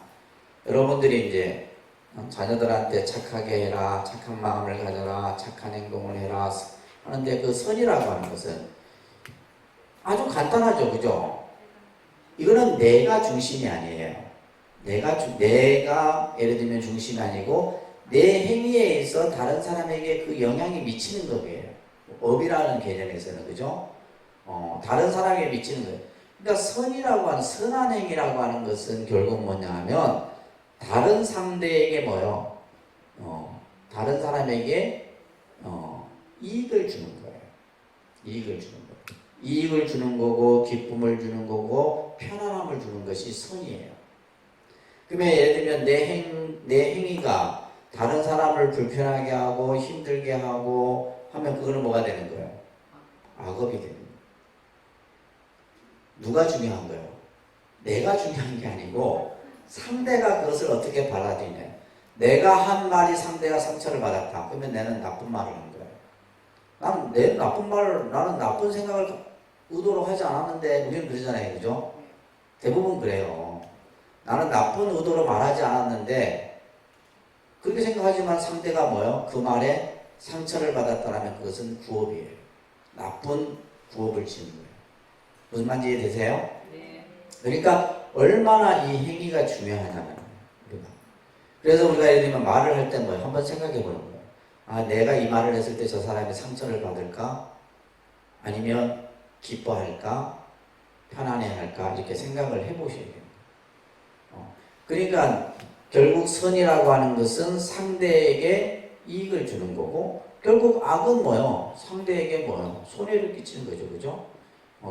여러분들이 이제 자녀들한테 착하게 해라, 착한 마음을 가져라, 착한 행동을 해라 하는데 그 선이라고 하는 것은 아주 간단하죠, 그죠? 이거는 내가 중심이 아니에요. 내가 예를 들면 중심이 아니고 내 행위에 있어 다른 사람에게 그 영향이 미치는 거예요. 업이라는 개념에서는 그죠? 다른 사람에게 미치는 거예요. 그러니까 선이라고 하는 선한 행위라고 하는 것은 결국 뭐냐 하면 다른 상대에게 뭐요? 다른 사람에게 이익을 주는 거예요. 이익을 주는 거예요. 이익을 주는 거고 기쁨을 주는 거고 편안함을 주는 것이 선이에요. 그러면 예를 들면 내 행위가 다른 사람을 불편하게 하고 힘들게 하고 하면 그거는 뭐가 되는 거예요? 악업이 되는 거예요. 누가 중요한 거예요? 내가 중요한 게 아니고 상대가 그것을 어떻게 받아들이냐. 내가 한 말이 상대가 상처를 받았다. 그러면 나는 나쁜 말을 한 거예요. 나는 나쁜 생각을 의도로 하지 않았는데 우리는 그러잖아요. 그죠? 대부분 그래요. 나는 나쁜 의도로 말하지 않았는데 그렇게 생각하지만 상대가 뭐예요? 그 말에 상처를 받았다면 그것은 구업이에요. 나쁜 구업을 지은 거예요. 무슨 말인지 이해되세요? 네. 그러니까 얼마나 이 행위가 중요하냐면 우리가. 그래서 우리가 예를 들면 말을 할 때 뭐예요? 한번 생각해 보는 거예요. 아, 내가 이 말을 했을 때 저 사람이 상처를 받을까? 아니면 기뻐할까? 편안해할까? 이렇게 생각을 해보셔야 돼요. 그러니까 결국 선이라고 하는 것은 상대에게 이익을 주는 거고 결국 악은 뭐요? 상대에게 뭐요? 손해를 끼치는 거죠. 그죠?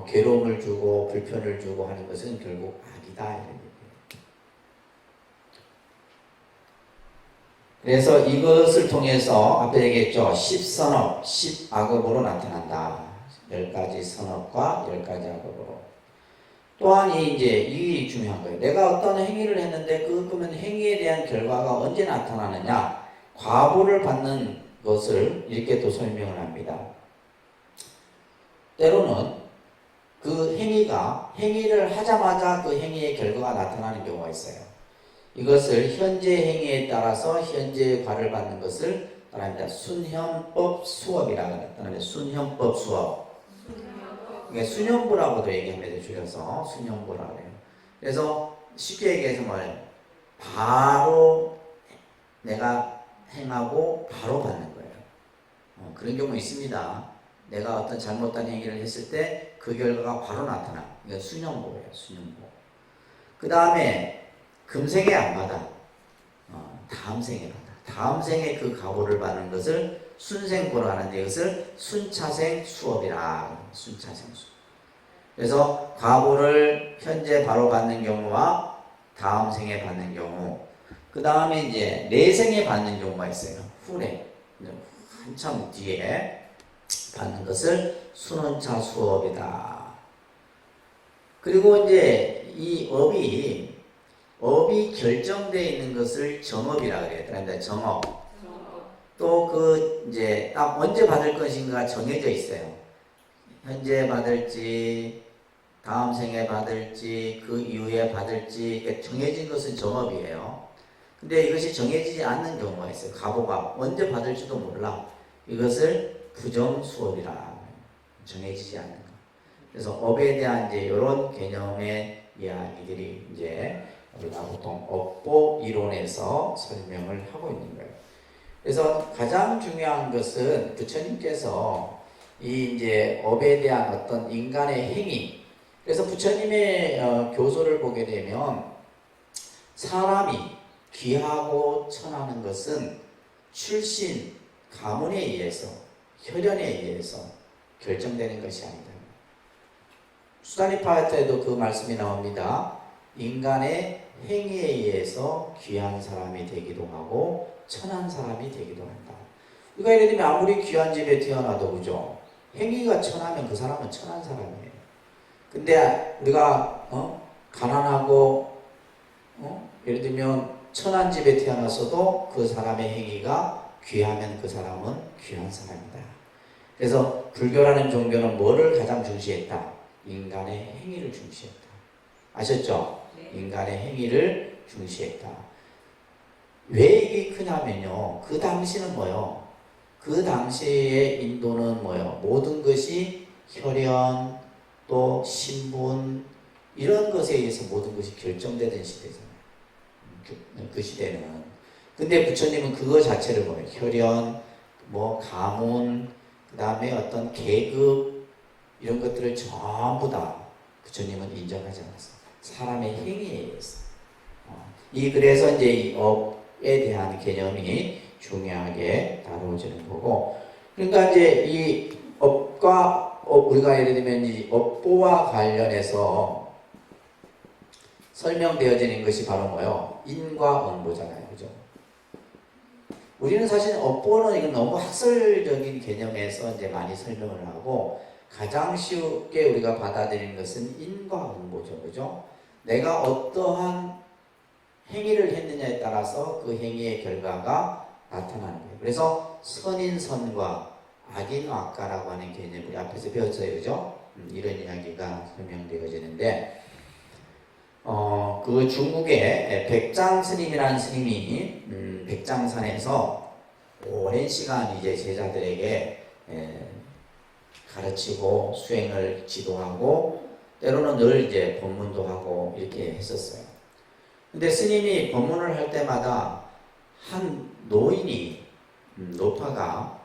괴로움을 주고 불편을 주고 하는 것은 결국 악이다 이런 얘기예요. 그래서 이것을 통해서 앞에 얘기했죠. 10선업, 10악업으로 나타난다. 10가지 선업과 10가지 악업으로. 또한 이게 중요한 거예요. 내가 어떤 행위를 했는데 그러면 행위에 대한 결과가 언제 나타나느냐? 과보를 받는 것을 이렇게 또 설명을 합니다. 때로는 그 행위를 하자마자 그 행위의 결과가 나타나는 경우가 있어요. 이것을 현재 행위에 따라서 현재의 과를 받는 것을 말합니다. 순현법 수업이라고 합니다. 순현법 수업. 순현부라고도 얘기합니다. 줄여서 순현부라고 해요. 그래서 쉽게 얘기해서 뭐예요? 바로 내가 행하고 바로 받는 거예요. 그런 경우 있습니다. 내가 어떤 잘못된 행위를 했을 때 그 결과가 바로 나타나. 이건 순현보예요. 순현보. 그 다음에 금생에 안 받아. 다음 생에 받아. 다음 생에 그 과보를 받는 것을 순생보로 하는데 이것을 순차생 수업이라. 순차생 수업. 그래서 과보를 현재 바로 받는 경우와 다음 생에 받는 경우, 그 다음에 이제 내생에 받는 경우가 있어요. 후래. 한참 뒤에 받는 것을 순원차 수업이다. 그리고 이제 이 업이 결정되어 있는 것을 정업이라 그래요. 그런데 정업. 또 그 이제 딱 언제 받을 것인가 정해져 있어요. 현재 받을지, 다음 생에 받을지, 그 이후에 받을지 정해진 것은 정업이에요. 근데 이것이 정해지지 않는 경우가 있어요. 과보가 언제 받을지도 몰라. 이것을 부정수업이라. 정해지지 않는 것. 그래서 업에 대한 이제 이런 개념의 이야기들이 이제 우리가 보통 업보 이론에서 설명을 하고 있는 거예요. 그래서 가장 중요한 것은 부처님께서 이 이제 업에 대한 어떤 인간의 행위. 그래서 부처님의 교소를 보게 되면 사람이 귀하고 천하는 것은 출신, 가문에 의해서, 혈연에 의해서 결정되는 것이 아니다. 수다니파트에도 그 말씀이 나옵니다. 인간의 행위에 의해서 귀한 사람이 되기도 하고 천한 사람이 되기도 한다. 우리가 예를 들면 아무리 귀한 집에 태어나도 그죠? 행위가 천하면 그 사람은 천한 사람이에요. 근데 우리가 가난하고 예를 들면 천한 집에 태어났어도 그 사람의 행위가 귀하면 그 사람은 귀한 사람이다. 그래서 불교라는 종교는 뭐를 가장 중시했다? 인간의 행위를 중시했다. 아셨죠? 네. 인간의 행위를 중시했다. 왜 이게 크냐면요. 그 당시는 뭐요? 그 당시의 인도는 뭐요? 모든 것이 혈연, 또 신분, 이런 것에 의해서 모든 것이 결정되던 시대잖아요. 그 시대는. 근데 부처님은 그거 자체를 뭐예요? 혈연, 가문, 그 다음에 어떤 계급, 이런 것들을 전부 다 부처님은 인정하지 않았어요. 사람의 행위에 의해서. 그래서 이제 이 업에 대한 개념이 중요하게 다루어지는 거고. 그러니까 이제 이 업과, 우리가 예를 들면 이 업보와 관련해서 설명되어지는 것이 바로 뭐예요? 인과 응보잖아요. 그죠? 우리는 사실 업보는 이건 너무 학설적인 개념에서 이제 많이 설명을 하고, 가장 쉽게 우리가 받아들이는 것은 인과응보죠. 그죠? 내가 어떠한 행위를 했느냐에 따라서 그 행위의 결과가 나타나는 거예요. 그래서 선인선과 악인악과라고 하는 개념을 우리 앞에서 배웠어요. 그죠? 이런 이야기가 설명되어지는데, 그 중국의 백장 스님이라는 스님이 백장산에서 오랜 시간 이제 제자들에게 가르치고 수행을 지도하고 때로는 늘 이제 법문도 하고 이렇게 했었어요. 근데 스님이 법문을 할 때마다 한 노인이 노파가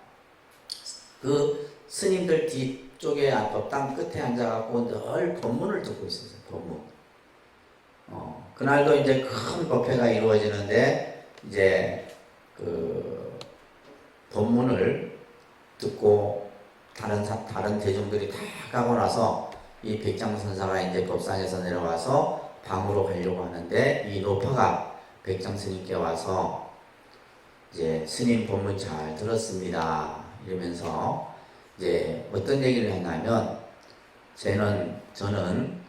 그 스님들 뒤쪽에 땅 끝에 앉아갖고 늘 법문을 듣고 있었어요. 법문. 그날도 이제 큰 법회가 이루어지는데 이제 그 법문을 듣고 다른 대중들이 다 가고 나서 이 백장선사가 이제 법상에서 내려와서 방으로 가려고 하는데 이 노파가 백장스님께 와서 이제 스님 법문 잘 들었습니다. 이러면서 이제 어떤 얘기를 했냐면 저는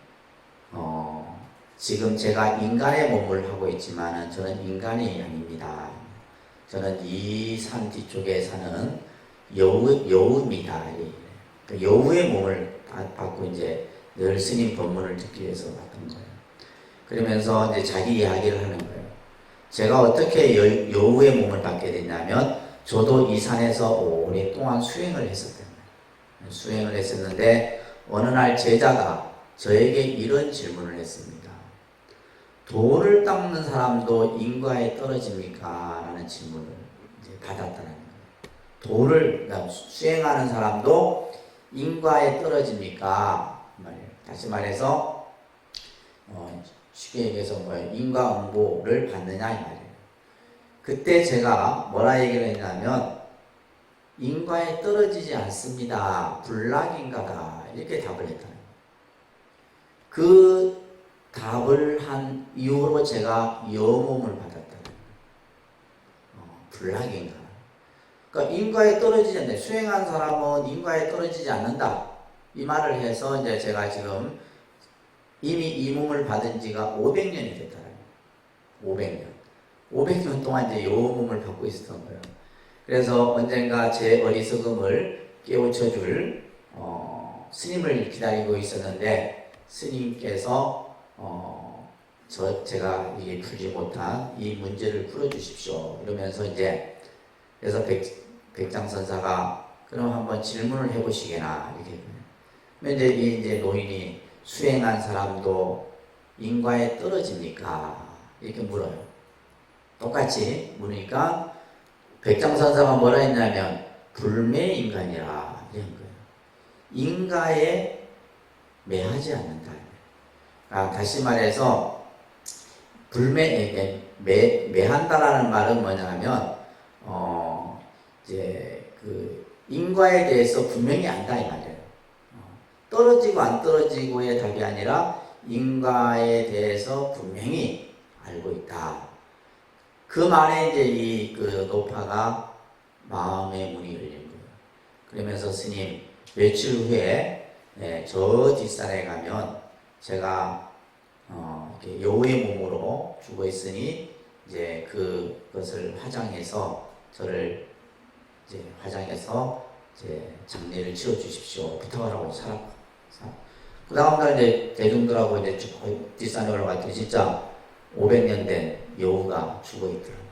지금 제가 인간의 몸을 하고 있지만은 저는 인간이 아닙니다. 저는 이 산 뒤쪽에 사는 여우입니다. 여우의 몸을 받고 이제 늘 스님 법문을 듣기 위해서 왔던 거예요. 그러면서 이제 자기 이야기를 하는 거예요. 제가 어떻게 여우의 몸을 받게 됐냐면 저도 이 산에서 오랫동안 수행을 했었거든요. 수행을 했었는데 어느 날 제자가 저에게 이런 질문을 했습니다. 돌을 닦는 사람도 인과에 떨어집니까? 라는 질문을 이제 받았다는 거예요. 돌을 수행하는 사람도 인과에 떨어집니까? 다시 말해서 쉽게 얘기해서 인과응보를 받느냐 이 말이에요. 그때 제가 뭐라 얘기를 했냐면 인과에 떨어지지 않습니다. 불락인가다. 이렇게 답을 했다는 거예요. 그 답을 한 이후로 제가 여몸을 받았다는 거예요. 불락인가. 그러니까 인과에 떨어지지 않는다. 수행한 사람은 인과에 떨어지지 않는다. 이 말을 해서 이제 제가 지금 이미 이 몸을 받은 지가 500년이 됐다는 거예요. 500년 동안 이제 요 몸을 받고 있었던 거예요. 그래서 언젠가 제 어리석음을 깨우쳐줄 스님을 기다리고 있었는데 스님께서 제가 이게 풀지 못한 이 문제를 풀어주십시오. 이러면서 이제 그래서 백장선사가 그럼 한번 질문을 해보시게나 이렇게. 근데 이제 노인이 수행한 사람도 인과에 떨어집니까? 이렇게 물어요. 똑같이 물으니까 백장선사가 뭐라 했냐면 불매인간이라 이런 거예요. 인과에 매하지 않는다. 다시 말해서 매한다라는 말은 뭐냐면 이제 그 인과에 대해서 분명히 안다 이 말이에요. 떨어지고 안 떨어지고의 답이 아니라 인과에 대해서 분명히 알고 있다. 그 말에 이제 그 노파가 마음의 문이 열린 거예요. 그러면서 스님 며칠 후에 저 뒷산에 가면 제가 이렇게 여우의 몸으로 죽어 있으니 이제 그것을 화장해서 저를 이제 화장해서 이제 장례를 치러 주십시오. 부탁하라고 살았고. 그 다음날 이제 대중들하고 이제 뒷산에 올라갔더니 진짜 500년 된 여우가 죽어 있더라고요.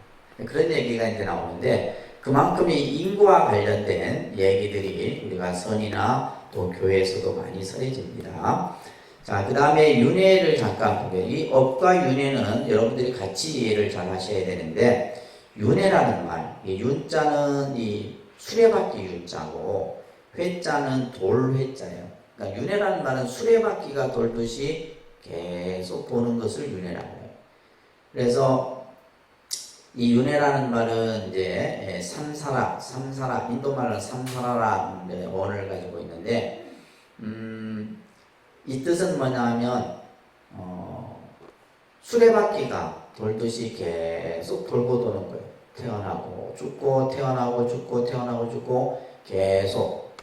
그런 얘기가 이제 나오는데 그만큼 이 인과 관련된 얘기들이 우리가 선이나 또 교회에서도 많이 설해집니다. 자, 그 다음에 윤회를 잠깐 보게요. 이 업과 윤회는 여러분들이 같이 이해를 잘 하셔야 되는데 윤회라는 말, 이 윤자는 이 수레바퀴 윤자고 회자는 돌회자예요. 그러니까 윤회라는 말은 수레바퀴가 돌듯이 계속 도는 것을 윤회라고 해요. 그래서 이 윤회라는 말은 이제 삼사라 인도 말은 삼사라라는 원을 가지고 있는데 이 뜻은 뭐냐면 수레바퀴가 돌듯이 계속 돌고 도는 거예요. 태어나고 죽고 태어나고 죽고 태어나고 죽고 계속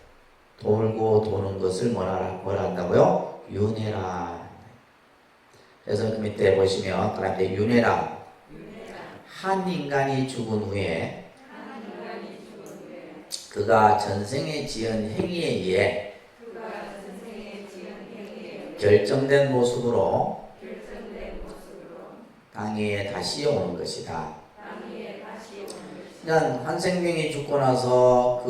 돌고 도는 것을 뭐라 한다고요? 윤회라. 그래서 그 밑에 보시면 그런데 윤회라 한 인간이 죽은 후에 그가 전생에 지은 행위에 의해 결정된 모습으로 당위에 다시 오는 것이다. 그냥 한 생명이 죽고 나서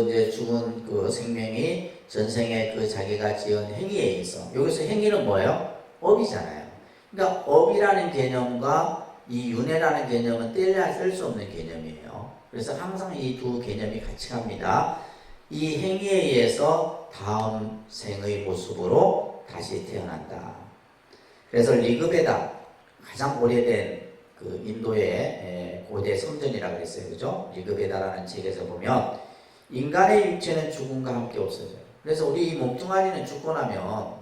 이제 죽은 그 생명이 전생에 그 자기가 지은 행위에 있어. 여기서 행위는 뭐예요? 업이잖아요. 그러니까 업이라는 개념과 이 윤회라는 개념은 뗄래야 뗄 수 없는 개념이에요. 그래서 항상 이 두 개념이 같이 갑니다. 이 행위에 의해서 다음 생의 모습으로 다시 태어난다. 그래서 리그베다 가장 오래된 그 인도의 고대 성전이라고 그랬어요. 그죠? 리그베다라는 책에서 보면 인간의 육체는 죽음과 함께 없어져요. 그래서 우리 몸뚱아리는 죽고 나면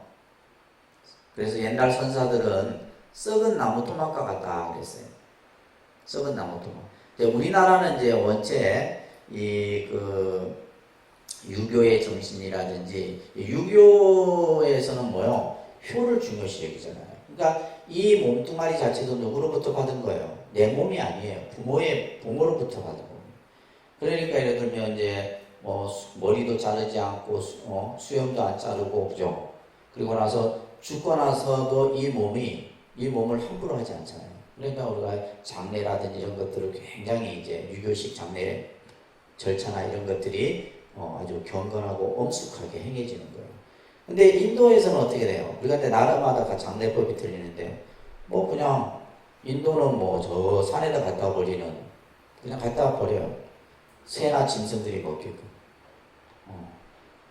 그래서 옛날 선사들은 썩은 나무 토막과 같다 그랬어요. 썩은 나무 토막. 우리나라는 이제 원체 유교의 정신이라든지 유교에서는 뭐요? 효를 중요시 여기잖아요. 그러니까 이 몸뚱아리 자체도 누구로부터 받은 거예요? 내 몸이 아니에요. 부모로부터 받은 겁니다. 그러니까 예를 들면 이제 머리도 자르지 않고 수염도 안 자르고 그죠? 그리고 나서 죽고 나서도 이 몸을 함부로 하지 않잖아요. 그러니까 우리가 장례라든지 이런 것들을 굉장히 이제 유교식 장례 절차나 이런 것들이 아주 경건하고 엄숙하게 행해지는 거예요. 근데 인도에서는 어떻게 돼요? 우리가 나라마다 장례법이 틀리는데 그냥 인도는 저 산에다 갖다 버리는 그냥 갖다 버려요. 새나 짐승들이 먹게끔.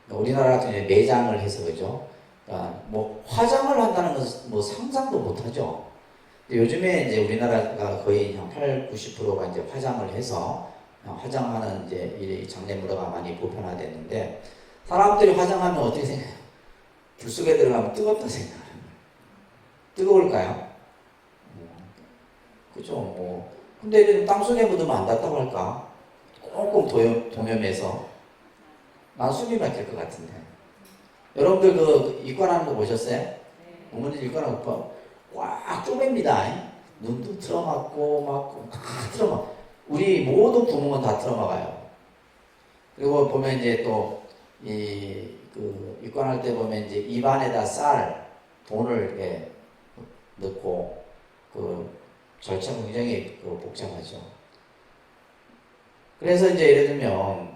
우리나라 같은 경우에 매장을 해서 그죠? 그러니까 화장을 한다는 것은 상상도 못하죠. 요즘에 이제 우리나라가 거의 한 8, 90%가 이제 화장을 해서 화장하는 이제 이 장례 문화가 많이 보편화됐는데 사람들이 화장하면 어떻게 생각해요? 불 속에 들어가면 뜨겁다 생각하는 거예요. 뜨거울까요? 그죠? 뭐. 근데 땅 속에 묻으면 안 닿다고 할까? 꽁꽁 동염해서 난 숨이 막힐 것 같은데. 여러분들 그 입관하는 거 보셨어요? 어머니 입관하는 거 꽉 쪼갭니다. 눈도 틀어막고 막 틀어막. 우리 모든 구멍은 다 틀어막아요. 그리고 보면 이제 또 이 그 입관할 때 보면 이제 입안에다 돈을 이렇게 넣고 그 절차가 굉장히 복잡하죠. 그래서 이제 예를 들면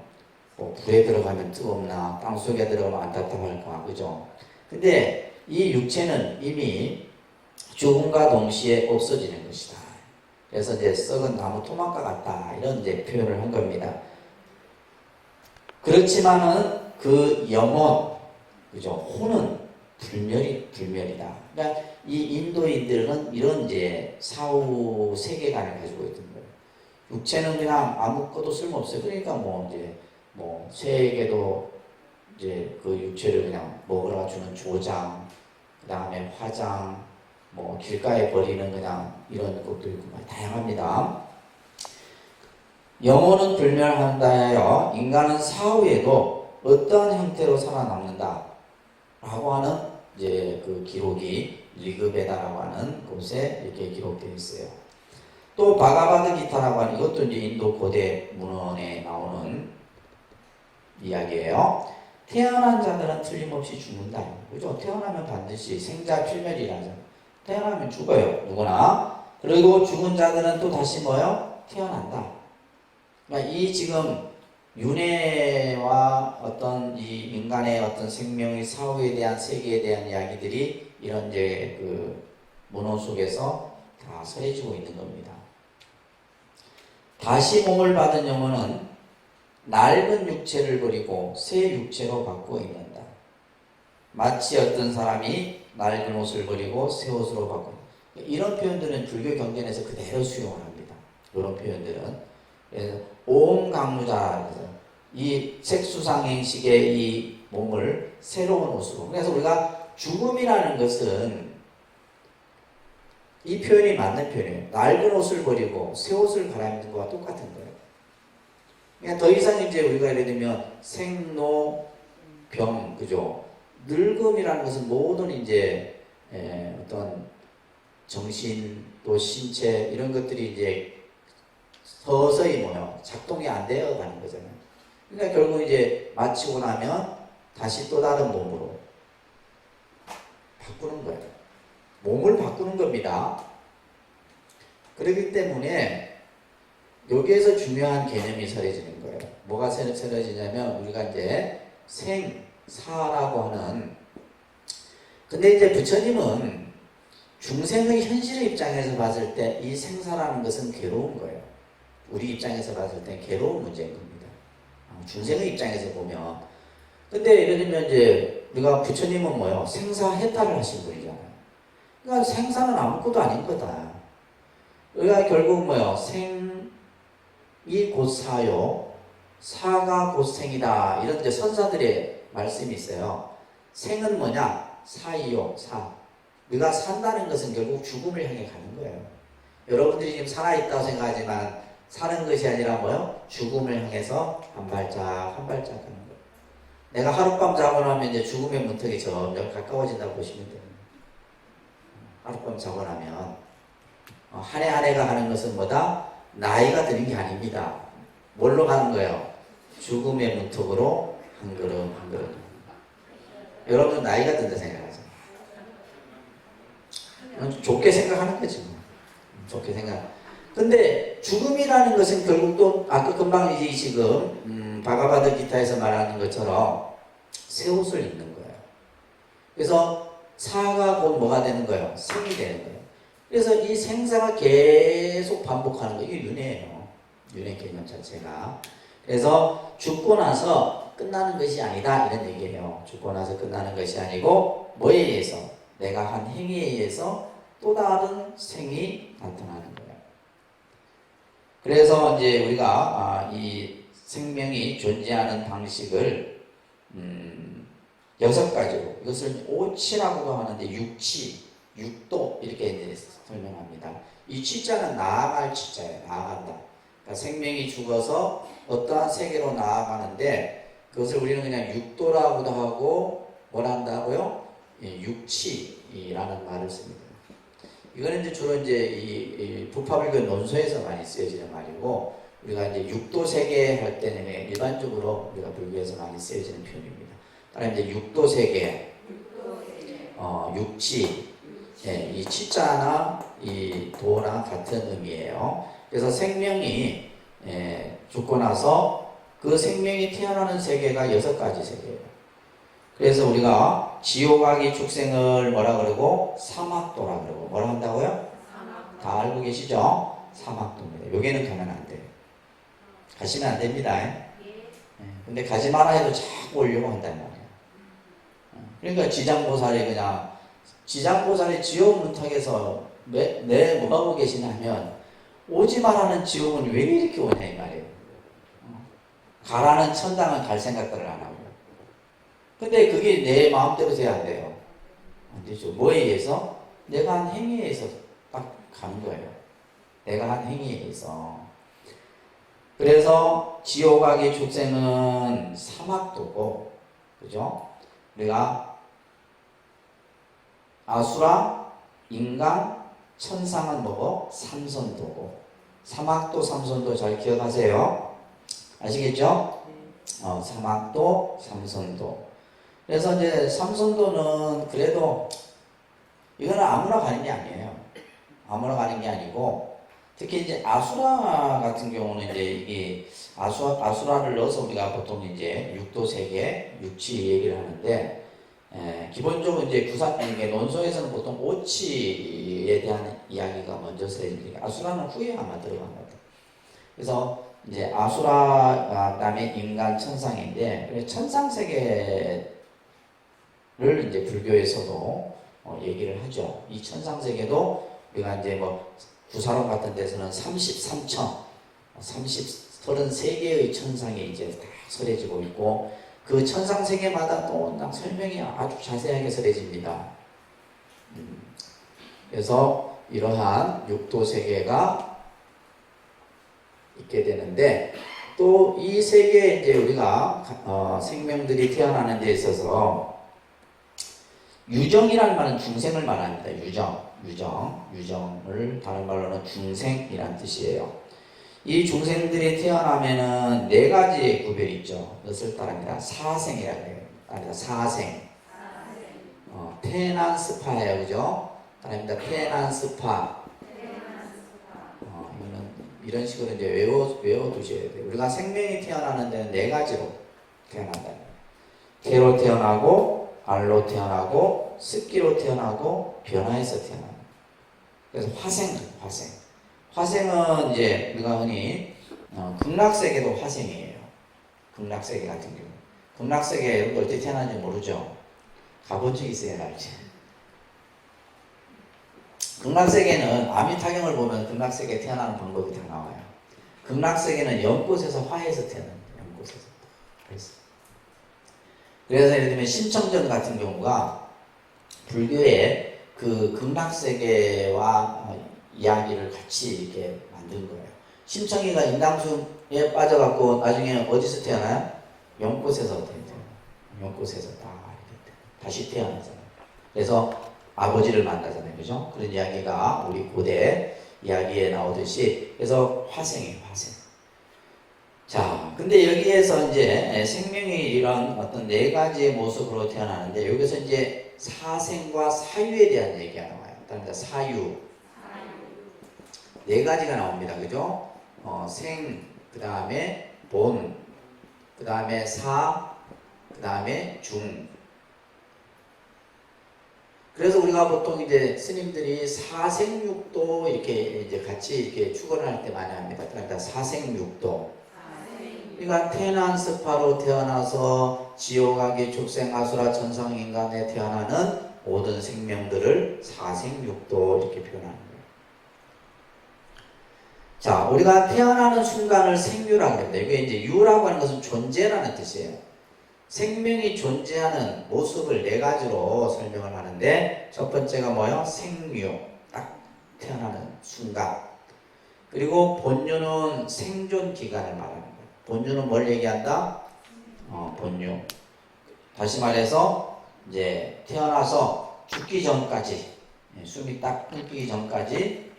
뭐 불에 들어가면 뜨겁나 땅 속에 들어가면 안 답답할까, 그죠? 근데 이 육체는 이미 죽음과 동시에 없어지는 것이다. 그래서 이제 썩은 나무 토막과 같다, 이런 이제 표현을 한 겁니다. 그렇지만은 그 영혼, 그죠? 혼은 불멸이다. 그러니까 이 인도인들은 이런 이제 사후 세계관을 가지고 있던 거예요. 육체는 그냥 아무것도 쓸모없어요. 그러니까 뭐 이제 뭐 새에게도 이제 그 육체를 그냥 먹으라 주는 조장, 그 다음에 화장, 뭐 길가에 버리는 그냥 이런 것도 있고 다양합니다. 영혼은 불멸한다 하여 인간은 사후에도 어떠한 형태로 살아남는다 라고 하는 이제 그 기록이 리그베다라고 하는 곳에 이렇게 기록되어 있어요. 또 바가바드기타라고 하는 이것도 이제 인도 고대 문헌에 나오는 이야기예요. 태어난 자들은 틀림없이 죽는다. 그죠? 태어나면 반드시 생자 필멸이라죠. 태어나면 죽어요. 누구나. 그리고 죽은 자들은 또 다시 뭐요? 태어난다. 그러니까 이 지금 윤회와 어떤 이 인간의 어떤 생명의 사후에 대한 세계에 대한 이야기들이 이런 이제 그 문헌 속에서 다 서해지고 있는 겁니다. 다시 몸을 받은 영혼은 낡은 육체를 버리고 새 육체로 바꾸어 입는다. 마치 어떤 사람이 낡은 옷을 버리고 새 옷으로 바꾸는, 이런 표현들은 불교 경전에서 그대로 수용을 합니다. 이런 표현들은. 그래서 오음강무자, 이 색수상행식의 이 몸을 새로운 옷으로. 그래서 우리가 죽음이라는 것은 이 표현이 맞는 표현이에요. 낡은 옷을 버리고 새 옷을 갈아입는 것과 똑같은 거예요. 그러니까 더 이상 이제 우리가 예를 들면 생로 병, 그죠? 늙음이라는 것은 모든 이제 어떤 정신 또 신체 이런 것들이 이제 서서히 작동이 안 되어 가는 거잖아요. 그러니까 결국 이제 마치고 나면 다시 또 다른 몸으로 바꾸는 거예요. 몸을 바꾸는 겁니다. 그렇기 때문에 여기에서 중요한 개념이 서려지는 거예요. 뭐가 서려지냐면 우리가 이제 생사라고 하는, 근데 이제 부처님은 중생의 현실의 입장에서 봤을 때 이 생사라는 것은 괴로운 거예요. 우리 입장에서 봤을 때 괴로운 문제인 겁니다. 중생의 입장에서 보면. 근데 예를 들면 이제 우리가 부처님은 뭐요? 생사해탈을 하신 분이잖아요. 그러니까 생사는 아무것도 아닌 거다. 우리가 결국 뭐요? 생이 곧 사요, 사가 곧 생이다. 이런 이제 선사들의 말씀이 있어요. 생은 뭐냐? 사이요, 사. 우리가 산다는 것은 결국 죽음을 향해 가는 거예요. 여러분들이 지금 살아있다고 생각하지만 사는 것이 아니라 뭐요? 죽음을 향해서 한 발짝 한 발짝 가는 거예요. 내가 하룻밤 자고 나면 이제 죽음의 문턱이 점점 가까워진다고 보시면 됩니다. 하룻밤 자고 나면 한 해 한 해가 가는 것은 뭐다? 나이가 드는 게 아닙니다. 뭘로 가는 거예요? 죽음의 문턱으로 한 걸음 한 걸음. 여러분 나이가 든다 생각하죠? 좋게 생각하는 거지 뭐. 좋게 생각. 근데 죽음이라는 것은 결국 또 아까 금방 이제 지금 바가바드 기타에서 말하는 것처럼 새 옷을 입는 거예요. 그래서 사가 곧 뭐가 되는 거예요? 생이 되는 거예요. 그래서 이 생사가 계속 반복하는 거예요. 이게 윤회예요. 윤회 개념 자체가. 그래서 죽고 나서 끝나는 것이 아니다 이런 얘기예요. 죽고 나서 끝나는 것이 아니고 뭐에 의해서? 내가 한 행위에 의해서 또 다른 생이 나타나는 거예요. 그래서 이제 우리가 이 생명이 존재하는 방식을 6가지로, 이것을 오치라고도 하는데 육도 이렇게 이제 설명합니다. 이 치자는 나아갈 치자예요. 나아간다. 그러니까 생명이 죽어서 어떠한 세계로 나아가는데 그것을 우리는 그냥 육도라고도 하고 뭐라 한다고요? 육치라는 말을 씁니다. 이거는 이제 주로 이제 이 부파불교 논소에서 많이 쓰여지는 말이고, 우리가 이제 육도 세계 할 때는 일반적으로 우리가 불교에서 많이 쓰여지는 표현입니다. 따라 이제 육도 세계, 육치, 이 치자나 이 도나 같은 의미예요. 그래서 생명이 죽고 나서 그 생명이 태어나는 세계가 6가지 세계예요. 그래서 우리가 지옥아기 축생을 뭐라 그러고 사막도라 그러고 뭐라 한다고요? 다 알고 계시죠? 사막도입니다. 여기는 가면 안 돼요. 가시면 안 됩니다. 근데 가지 마라 해도 자꾸 오려고 한단 말이에요. 그러니까 지장보살이 그냥 지장보살이 지옥 문턱에서 내 뭐하고 계시냐 하면 오지 말라는 지옥은 왜 이렇게 오냐 이 말이에요. 가라는 천당은 갈 생각들을 안 하고. 근데 그게 내 마음대로 돼야 안 돼요. 안 되죠. 뭐에 의해서? 내가 한 행위에 의해서 딱 가는 거예요. 내가 한 행위에 의해서. 그래서 지옥아기 축생은 사막도고, 그죠? 우리가 아수라, 인간, 천상은 뭐고? 삼선도고. 사막도, 삼선도 잘 기억하세요. 아시겠죠? 사막도, 삼선도. 그래서 이제 삼선도는 그래도 이거는 아무나 가는 게 아니에요. 아무나 가는 게 아니고, 특히 이제 아수라 같은 경우는 이제 이게 아수라를 넣어서 우리가 보통 이제 육도 세계, 육치 얘기를 하는데, 기본적으로 이제 논소에서는 보통 오치에 대한 이야기가 먼저 쓰여지니까 아수라는 후에 아마 들어간 것 같아요. 그래서 이제 아수라, 그다음에 인간, 천상인데, 천상 세계를 이제 불교에서도 얘기를 하죠. 이 천상 세계도 우리가 이제 뭐 구사론 같은 데서는 33천, 33개의 천상이 이제 다 설해지고 있고, 그 천상 세계마다 또 설명이 아주 자세하게 설해집니다. 그래서 이러한 육도 세계가 있게 되는데, 또 이 세계에 이제 우리가 생명들이 태어나는 데 있어서 유정이라는 말은 중생을 말합니다. 유정을 다른 말로는 중생이란 뜻이에요. 이 중생들이 태어나면은 4가지의 구별이 있죠. 몇을 따릅니다. 사생이라고 해요. 사생. 태난스파예요, 그죠? 따릅니다. 태난스파. 이런 식으로 이제 외워두셔야 돼요. 우리가 생명이 태어나는 데는 4가지로 태어난다. 태로 태어나고, 알로 태어나고, 습기로 태어나고, 변화해서 태어나고. 그래서 화생은 이제 우리가 흔히 극락세계도 화생이에요. 극락세계 같은 경우. 극락세계 여러분 어떻게 태어나는지 모르죠? 가본 적 있어야 알지. 극락세계는 아미타경을 보면 극락세계에 태어나는 방법이 다 나와요. 극락세계는 연꽃에서 화해서 태어납니다. 연꽃에서. 그래서 예를 들면 신청전 같은 경우가 불교의 그 극락세계와 이야기를 같이 이렇게 만든 거예요. 심청이가 인당수에 빠져갖고 나중에 어디서 태어나요? 연꽃에서 태어나요. 연꽃에서 다시 태어나잖아요. 그래서 아버지를 만나잖아요. 그죠? 그런 이야기가 우리 고대 이야기에 나오듯이, 그래서 화생이에요, 화생. 자, 근데 여기에서 이제 생명이 이런 어떤 4가지의 모습으로 태어나는데, 여기서 이제 사생과 사유에 대한 얘기가 나와요. 그러니까 사유. 4가지가 나옵니다. 그죠? 생, 그 다음에 본, 그 다음에 사, 그 다음에 중. 그래서 우리가 보통 이제 스님들이 사생육도 이렇게 이제 같이 이렇게 축원을 할 때 많이 합니다. 그러니까 사생육도. 그러니까 태난스파로 태어나서 지옥아기 축생 아수라 천상 인간에 태어나는 모든 생명들을 사생육도 이렇게 표현하는 거예요. 자, 우리가 태어나는 순간을 생유라고 합니다. 이게 이제 유라고 하는 것은 존재라는 뜻이에요. 생명이 존재하는 모습을 네 가지로 설명을 하는데, 첫 번째가 뭐예요? 생유, 딱 태어나는 순간. 그리고 본유는 생존 기간을 말하는 거예요. 본유는 뭘 얘기한다? 본유. 다시 말해서 이제 태어나서 죽기 전까지, 숨이 딱 끊기기 전까지를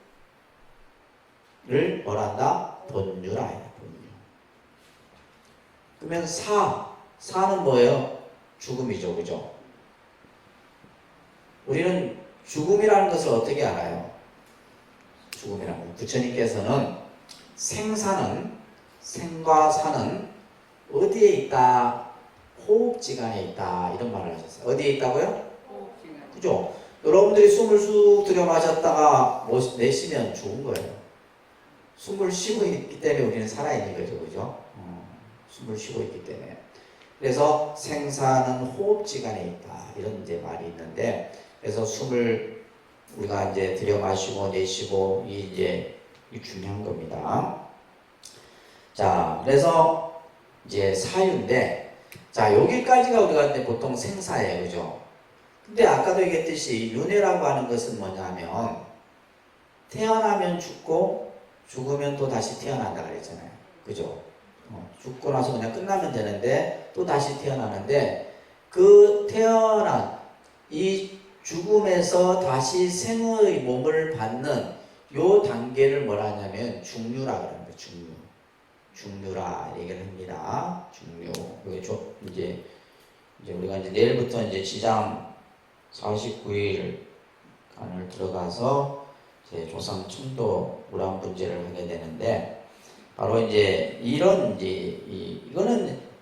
뭐란다? 본유라 해요. 본유. 그러면 사는 뭐예요? 죽음이죠, 그죠? 우리는 죽음이라는 것을 어떻게 알아요? 죽음이라는 것. 부처님께서는 생과 사는 어디에 있다? 호흡지간에 있다. 이런 말을 하셨어요. 어디에 있다고요? 호흡지간. 그죠? 여러분들이 숨을 쑥 들여 마셨다가 내쉬면 죽은 거예요. 숨을 쉬고 있기 때문에 우리는 살아있는 거죠, 그죠? 숨을 쉬고 있기 때문에. 그래서 생사는 호흡지간에 있다. 이런 이제 말이 있는데, 그래서 숨을 우리가 이제 들여 마시고 내쉬고 이 중요한 겁니다. 자, 그래서 이제 사유인데, 자, 여기까지가 우리가 이제 보통 생사예요, 그죠? 근데 아까도 얘기했듯이 윤회라고 하는 것은 뭐냐면, 태어나면 죽고 죽으면 또 다시 태어난다 그랬잖아요, 그죠? 죽고 나서 그냥 끝나면 되는데 또 다시 태어나는데, 그 태어난 이 죽음에서 다시 생의 몸을 받는 요 단계를 뭐라 하냐면 중류라 그러는 거예요. 중류라 얘기를 합니다. 중류. 이게 이제 우리가 이제 내일부터 이제 지장 49일 간을 들어가서 이제 조상 천도 우란 분제를 하게 되는데, 바로 이제 이거는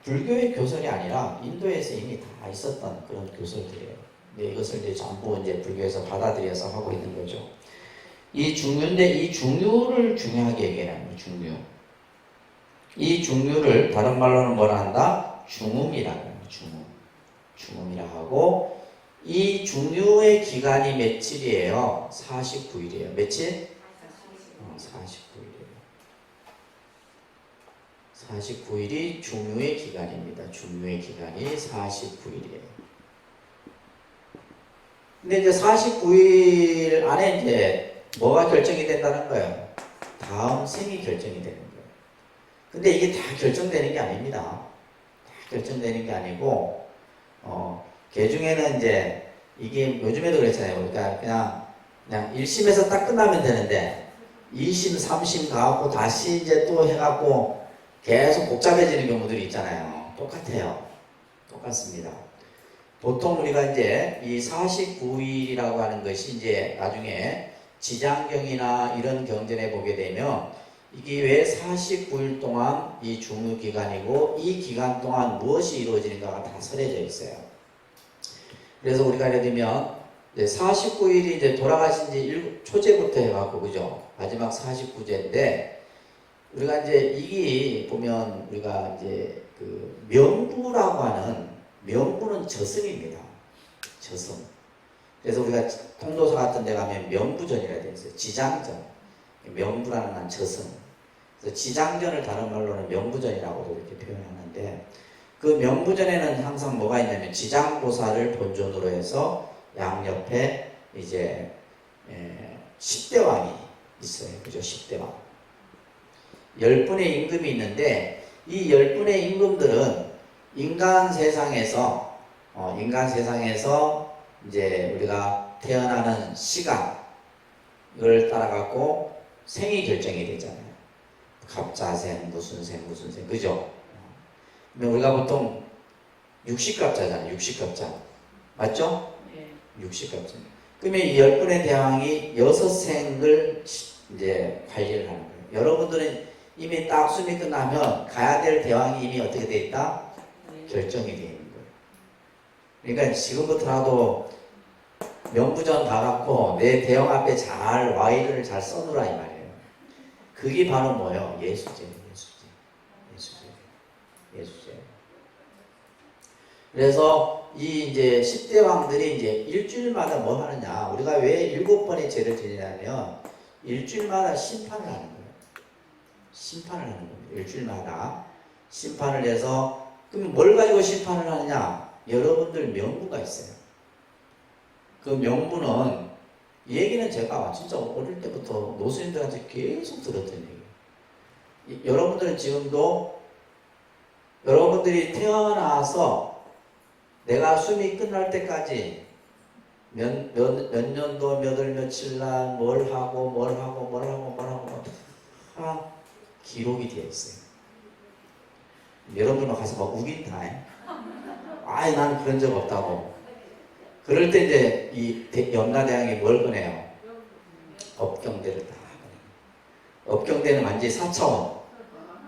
불교의 교설이 아니라 인도에서 이미 다 있었던 그런 교설들이에요. 근데 이것을 이제 전부 이제 불교에서 받아들여서 하고 있는 거죠. 이 중류인데, 이 중류를 중요하게 얘기하는 거예요. 중류. 이 중류를 다른 말로는 뭐라 한다? 중음이라고 해요. 중음이라 하고, 이 중류의 기간이 며칠이에요? 49일이에요. 며칠? 49일이에요. 49일이 중류의 기간입니다. 중류의 기간이 49일이에요. 근데 이제 49일 안에 이제 뭐가 결정이 된다는 거예요? 다음 생이 결정이 되는 거예요. 근데 이게 다 결정되는 게 아닙니다. 다 결정되는 게 아니고, 개 중에는 이제 이게 요즘에도 그렇잖아요. 그러니까 그냥 1심에서 딱 끝나면 되는데 2심, 3심 가갖고 다시 이제 또 해갖고 계속 복잡해지는 경우들이 있잖아요. 똑같아요. 똑같습니다. 보통 우리가 이제 이 49일이라고 하는 것이 이제 나중에 지장경이나 이런 경전에 보게 되면, 이게 왜 49일 동안 이 중유 기간이고 이 기간 동안 무엇이 이루어지는가가 다 설해져 있어요. 그래서 우리가 예를 들면 49일이 이제 돌아가신 지 초제부터 해갖고, 그죠? 마지막 49제인데, 우리가 이제 이게 보면 우리가 이제 그 명부라고 하는, 명부는 저승입니다. 저승. 그래서 우리가 통도사 같은 데 가면 명부전이라 되어 있어요. 지장전. 명부라는 건 저승. 그래서 지장전을 다른 말로는 명부전이라고도 이렇게 표현하는데, 그 명부전에는 항상 뭐가 있냐면 지장보살을 본존으로 해서 양옆에 이제 10대왕이 있어요. 그죠? 10대왕. 10분의 임금이 있는데, 이 10분의 임금들은 인간 세상에서 이제 우리가 태어나는 시간을 따라갖고 생이 결정이 되잖아요. 갑자생, 무슨 생, 그죠? 그러면 우리가 보통 60갑자잖아요. 60갑자. 맞죠? 네. 60갑자. 그러면 이 10분의 대왕이 6생을 이제 관리를 하는 거예요. 여러분들은 이미 딱 숨이 끝나면 가야 될 대왕이 이미 어떻게 돼 있다? 결정이 되어 있는 거예요. 그러니까 지금부터라도 명부전 가갖고 내 대왕 앞에 잘 와이를 잘 써놓으라 이 말이에요. 그게 바로 뭐예요? 예수제. 그래서 이 이제 10대 왕들이 이제 일주일마다 뭐 하느냐. 우리가 왜 7번의 죄를 지내냐면 일주일마다 심판을 하는 거예요. 심판을 하는 겁니다. 일주일마다 심판을 해서 그럼 뭘 가지고 심판을 하느냐? 여러분들 명부가 있어요. 그 명부는 얘기는 제가 진짜 어릴 때부터 노수님들한테 계속 들었던 얘기예요. 여러분들은 지금도 여러분들이 태어나서 내가 숨이 끝날 때까지 몇 년도 몇 월 며칠 날 뭘 하고 다 기록이 되어 있어요. 여러분은 가서 막 우긴다. 아이 나는 그런 적 없다고. 그럴 때 이제 이 염라대왕이 뭘 꺼내요? 업경대를 다 꺼내요. 업경대는 완전히 4차원.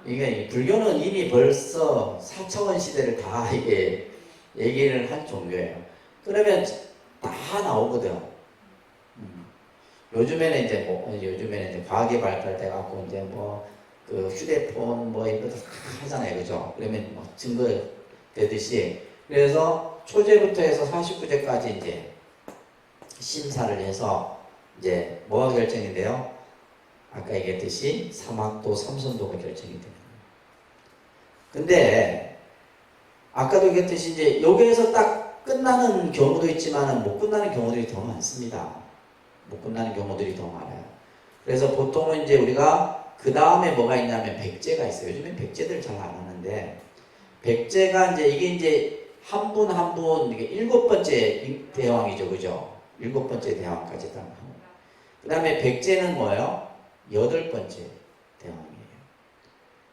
이게 불교는 이미 벌써 4차원 시대를 다 이게 얘기를 한 종교예요. 그러면 다 나오거든. 요즘에는 이제 과학이 발달돼 갖고 이제 뭐 그 휴대폰 뭐 이런 것도 다 하잖아요, 그죠? 그러면 뭐 증거 되듯이 그래서 초제부터 해서 49제까지 이제 심사를 해서 이제 뭐가 결정이 돼요? 아까 얘기했듯이 사막도 삼선도가 결정이 됩니다. 근데 아까도 얘기했듯이 이제 여기에서 딱 끝나는 경우도 있지만 못 끝나는 경우들이 더 많습니다. 못 끝나는 경우들이 더 많아요. 그래서 보통은 이제 우리가 그 다음에 뭐가 있냐면 백제가 있어요. 요즘엔 백제들 잘 안 하는데 백제가 이게 이제 한 분 한 분 이게 7번째 대왕이죠, 그죠? 7번째 대왕까지 딱 하고 그 다음에 백제는 뭐예요? 8번째 대왕이에요.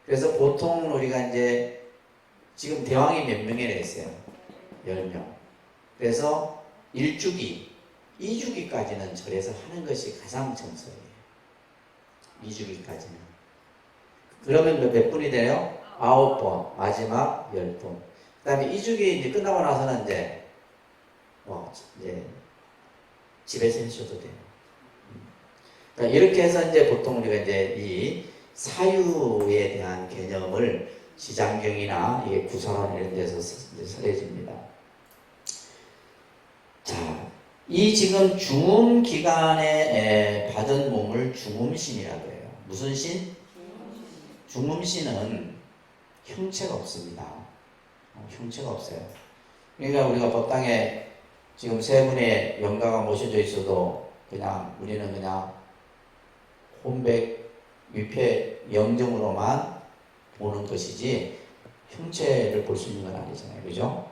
그래서 보통 우리가 이제 지금 대왕이 몇 명이라 했어요? 10명. 그래서 1주기, 2주기까지는 절에서 하는 것이 가장 정석이에요. 2주기까지는. 그러면 몇 분이 돼요? 9번, 마지막 10분. 그 다음에 2주기 이제 끝나고 나서는 이제 집에서 하셔도 돼요. 그러니까 이렇게 해서 이제 보통 우리가 이제 이 사유에 대한 개념을 지장경이나 이게 구사론 이런 데서 설해집니다. 자, 이 지금 중음 기간에 받은 몸을 중음신이라고 해요. 무슨 신? 중음신은 형체가 없습니다. 형체가 없어요. 그러니까 우리가 법당에 지금 세 분의 영가가 모셔져 있어도 우리는 그냥 혼백, 위패, 영정으로만 보는 것이지 형체를 볼 수 있는 건 아니잖아요. 그죠?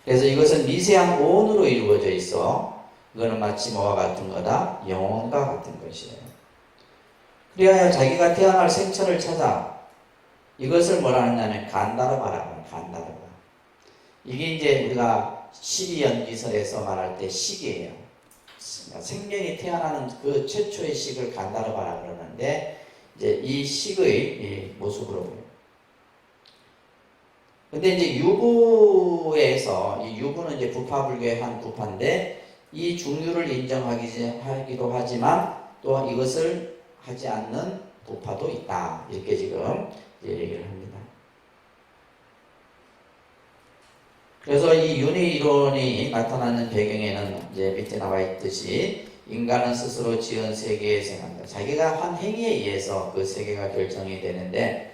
그래서 이것은 미세한 오온으로 이루어져 있어. 이거는 마치 뭐와 같은 거다? 영혼과 같은 것이에요. 그리하여 자기가 태어날 생처를 찾아 이것을 뭐라 하냐면 간다르바라고. 간다르바. 이게 이제 우리가 시리연기설에서 말할 때 식이에요. 생명이 태어나는 그 최초의 식을 간다르바라 그러는데 이제 이 식의 이 모습으로 보여요. 근데 이제 유부에서 이 유부는 이제 부파불교의 한 부파인데 이 중유를 인정하기도 하지만 또 이것을 하지 않는 부파도 있다. 이렇게 지금 얘기를 합니다. 그래서 이 윤회 이론이 나타나는 배경에는 이제 밑에 나와 있듯이 인간은 스스로 지은 세계에 생각한다. 자기가 한 행위에 의해서 그 세계가 결정이 되는데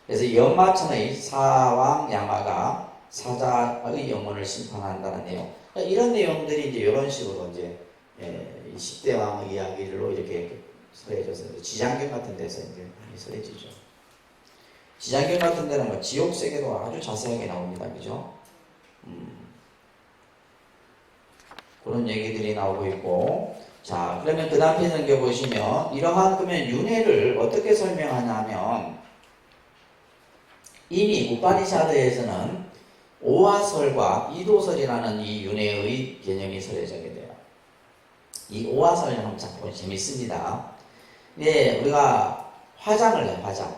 그래서 연마천의 사왕 야마가 사자의 영혼을 심판한다는 내용. 이런 내용들이 이제 이런 식으로 이제 10대 왕의 이야기로 이렇게 설해져서 지장경 같은 데서 이제 많이 설해지죠. 지장경 같은 데는 뭐 지옥 세계도 아주 자세하게 나옵니다. 그죠? 그런 얘기들이 나오고 있고, 자, 그러면 그 다음 페이지 넘겨보시면, 이러한 그러면 윤회를 어떻게 설명하냐면, 이미 우파니샤드에서는 오화설과 이도설이라는 이 윤회의 개념이 설해지게 돼요. 이 오화설은 한번 보면 재밌습니다. 네, 우리가 화장을 해요, 화장.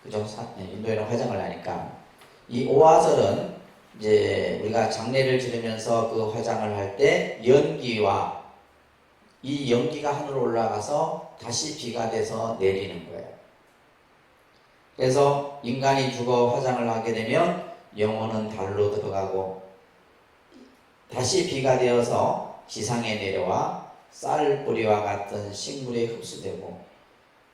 그죠? 인도에는 화장을 하니까. 이 오화설은 이제 우리가 장례를 지르면서 그 화장을 할 때 연기와 이 연기가 하늘로 올라가서 다시 비가 돼서 내리는 거예요. 그래서 인간이 죽어 화장을 하게 되면 영혼은 달로 들어가고 다시 비가 되어서 지상에 내려와 쌀 뿌리와 같은 식물에 흡수되고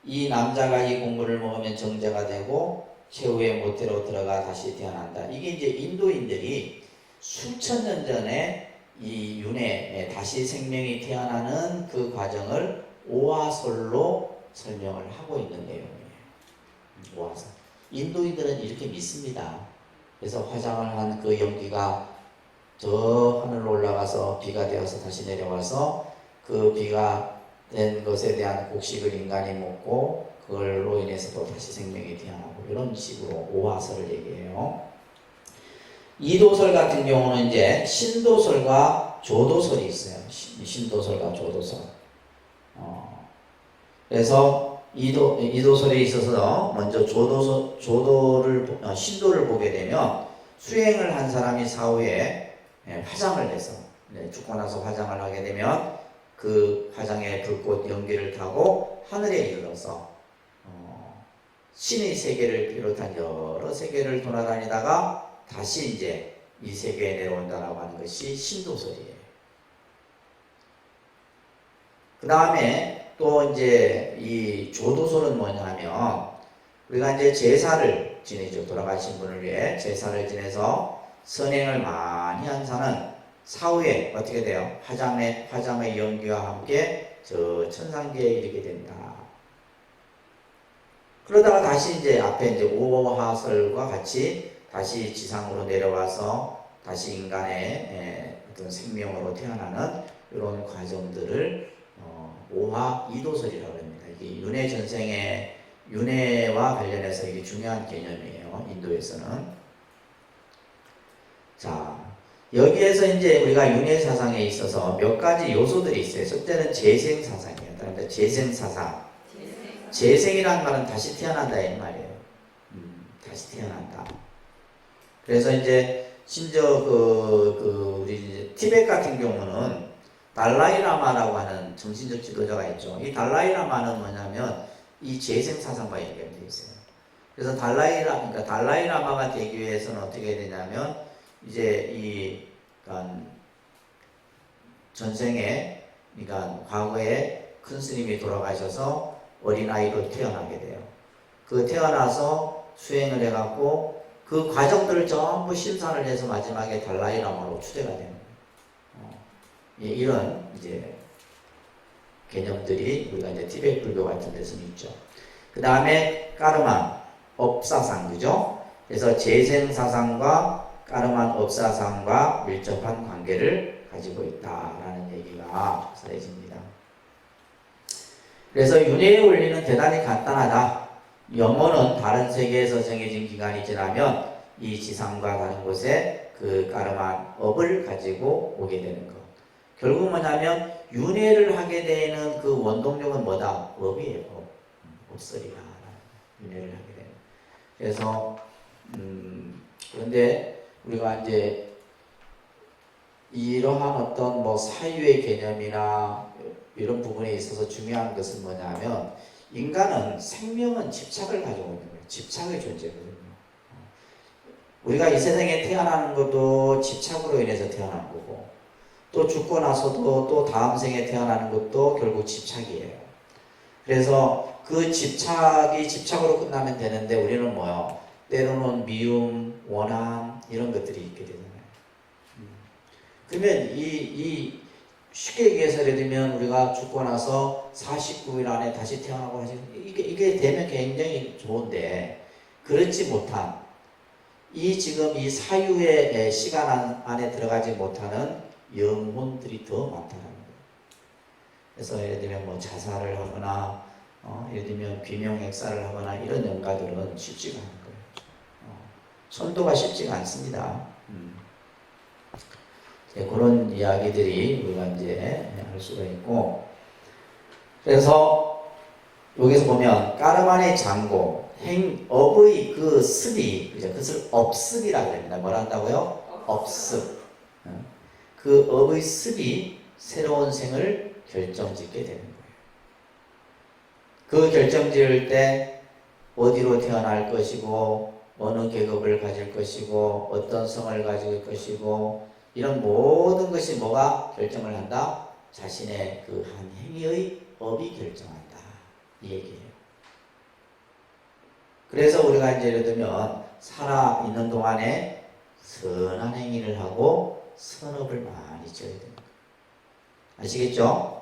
이 남자가 이 곡물을 먹으면 정제가 되고 최후의 모태로 들어가 다시 태어난다. 이게 이제 인도인들이 수천 년 전에 이 윤회 다시 생명이 태어나는 그 과정을 오화설로 설명을 하고 있는 내용이에요. 오화설. 인도인들은 이렇게 믿습니다. 그래서 화장을 한 그 연기가 저 하늘로 올라가서 비가 되어서 다시 내려와서 그 비가 된 것에 대한 곡식을 인간이 먹고 그걸로 인해서 또 다시 생명이 태어나고 이런 식으로 오화설을 얘기해요. 이도설 같은 경우는 이제 신도설과 조도설이 있어요. 신도설과 조도설. 그래서 이도설에 있어서 먼저 신도를 보게 되면 수행을 한 사람이 사후에 화장을 해서 죽고 나서 화장을 하게 되면 그 화장의 불꽃 연기를 타고 하늘에 이르러서 신의 세계를 비롯한 여러 세계를 돌아다니다가 다시 이제 이 세계에 내려온다라고 하는 것이 신도설이에요. 그 다음에 또 이제 이 조도설은 뭐냐면 우리가 이제 제사를 지내죠. 돌아가신 분을 위해 제사를 지내서 선행을 많이 한 사는 사후에 어떻게 돼요? 화장의 연기와 함께 저 천상계에 이르게 된다. 그러다가 다시 이제 앞에 이제 오화설과 같이 다시 지상으로 내려와서 다시 인간의 어떤 생명으로 태어나는 이런 과정들을 오화 이도설이라고 합니다. 이게 윤회 전생의 윤회와 관련해서 이게 중요한 개념이에요. 인도에서는. 자, 여기에서 이제 우리가 윤회 사상에 있어서 몇 가지 요소들이 있어요. 첫째는 재생 사상이에요. 그러니까 재생 사상. 재생이라는 말은 다시 태어난다 이 말이에요. 다시 태어난다. 그래서 이제 심지어 우리 이제 티벳 같은 경우는 달라이라마라고 하는 정신적 지도자가 있죠. 이 달라이라마는 뭐냐면 이 재생 사상과 연결되어 있어요. 그래서 그러니까 달라이라마가 되기 위해서는 어떻게 되냐면 이제 그러니까 전생에 그러니까 과거에 큰 스님이 돌아가셔서 어린아이로 태어나게 돼요. 그 태어나서 수행을 해갖고 그 과정들을 전부 심사를 해서 마지막에 달라이라마로 추대가 되는 거예요. 이런 이제 개념들이 우리가 이제 티베트 불교 같은 데서는 있죠. 그 다음에 까르만 업사상, 그죠? 그래서 재생사상과 까르만 업사상과 밀접한 관계를 가지고 있다라는 얘기가 전해집니다. 그래서 윤회의 원리는 대단히 간단하다. 영혼은 다른 세계에서 정해진 기간이 지나면 이 지상과 다른 곳에 그 까르만 업을 가지고 오게 되는 것. 결국 뭐냐면 윤회를 하게 되는 그 원동력은 뭐다? 업이에요. 업설이다. 윤회를 하게 되는. 그래서 그런데 우리가 이제 이러한 어떤 뭐 사유의 개념이나 이런 부분에 있어서 중요한 것은 뭐냐면 인간은 생명은 집착을 가지고 있는 거예요. 집착의 존재거든요. 우리가 이 세상에 태어나는 것도 집착으로 인해서 태어난 거고 또 죽고 나서도 또 다음 생에 태어나는 것도 결국 집착이에요. 그래서 그 집착이 집착으로 끝나면 되는데 우리는 뭐요? 때로는 미움, 원함 이런 것들이 있게 되잖아요. 그러면 쉽게 얘기해서 예를 들면 우리가 죽고 나서 49일 안에 다시 태어나고 하시 이게 되면 굉장히 좋은데 그렇지 못한 지금 이 사유의 시간 안에 들어가지 못하는 영혼들이 더 많다는 거예요. 그래서 예를 들면 뭐 자살을 하거나 예를 들면 귀명액사를 하거나 이런 영가들은 쉽지가 않은 거예요. 선도가 쉽지가 않습니다. 그런 이야기들이 우리가 이제 할 수가 있고, 그래서 여기서 보면 까르만의 장고, 업의 그 습이, 그것을 업습이라고 합니다. 뭘 한다고요? 업습. 그 업의 습이 새로운 생을 결정짓게 되는 거예요. 그 결정지을 때 어디로 태어날 것이고 어느 계급을 가질 것이고 어떤 성을 가질 것이고 이런 모든 것이 뭐가 결정을 한다? 자신의 그 한 행위의 업이 결정한다. 이 얘기예요. 그래서 우리가 이제 예를 들면 살아 있는 동안에 선한 행위를 하고 선업을 많이 지어야 됩니다. 아시겠죠?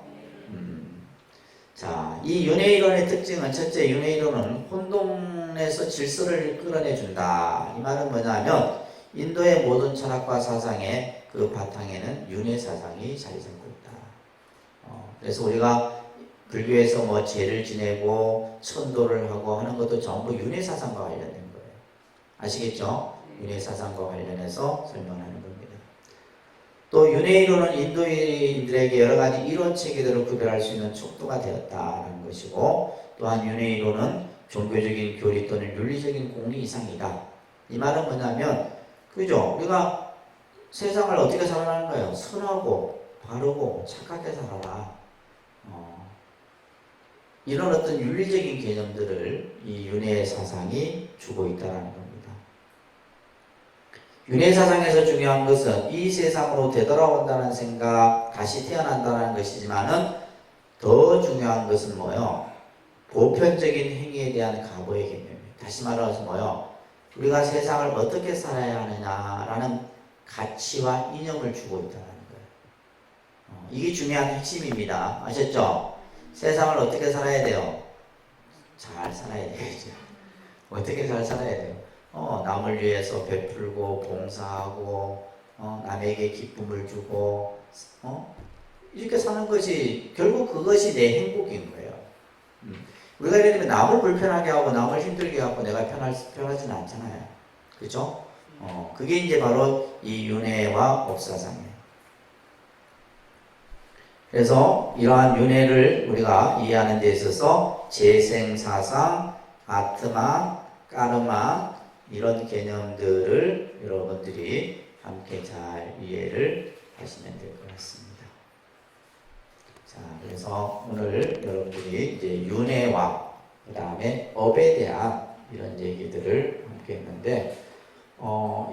자, 이 윤회이론의 특징은 첫째, 윤회이론은 혼돈에서 질서를 끌어내준다. 이 말은 뭐냐면 인도의 모든 철학과 사상의 그 바탕에는 윤회 사상이 자리 잡고 있다. 그래서 우리가 불교에서 뭐 제를 지내고 천도를 하고 하는 것도 전부 윤회 사상과 관련된 거예요. 아시겠죠? 윤회 사상과 관련해서 설명하는 겁니다. 또 윤회이론은 인도인들에게 여러 가지 이론 체계들을 구별할 수 있는 촉도가 되었다는 것이고, 또한 윤회이론은 종교적인 교리 또는 윤리적인 공리 이상이다. 이 말은 뭐냐면, 그죠? 우리가 세상을 어떻게 살아가는 거예요? 선하고 바르고 착하게 살아라. 이런 어떤 윤리적인 개념들을 이 윤회 사상이 주고 있다는 겁니다. 윤회 사상에서 중요한 것은 이 세상으로 되돌아온다는 생각, 다시 태어난다는 것이지만은 더 중요한 것은 뭐요? 보편적인 행위에 대한 각오의 개념이에요. 다시 말해서 뭐요? 우리가 세상을 어떻게 살아야 하느냐라는 가치와 이념을 주고 있다는 거예요. 이게 중요한 핵심입니다. 아셨죠? 세상을 어떻게 살아야 돼요? 잘 살아야 되겠죠. 어떻게 잘 살아야 돼요? 남을 위해서 베풀고 봉사하고 남에게 기쁨을 주고 이렇게 사는 것이 결국 그것이 내 행복인 거예요. 우리가 예를 들면 남을 불편하게 하고 남을 힘들게 하고 내가 편하지는 않잖아요. 그렇죠? 그게 이제 바로 이 윤회와 업사상이에요. 그래서 이러한 윤회를 우리가 이해하는 데 있어서 재생사상, 아트마, 까르마 이런 개념들을 여러분들이 함께 잘 이해를 하시면 될 것 같습니다. 자, 그래서 오늘 여러분들이 이제 윤회와 그 다음에 업에 대한 이런 얘기들을 함께 했는데,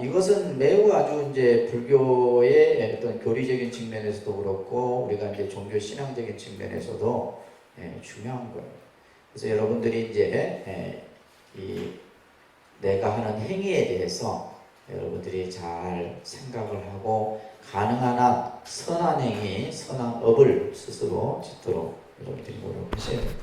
이것은 매우 아주 이제 불교의 어떤 교리적인 측면에서도 그렇고, 우리가 이제 종교 신앙적인 측면에서도 중요한 거예요. 그래서 여러분들이 이제 내가 하는 행위에 대해서 여러분들이 잘 생각을 하고 가능한 한 선한 행위, 선한 업을 스스로 짓도록 여러분들이 노력하셔야 됩니다.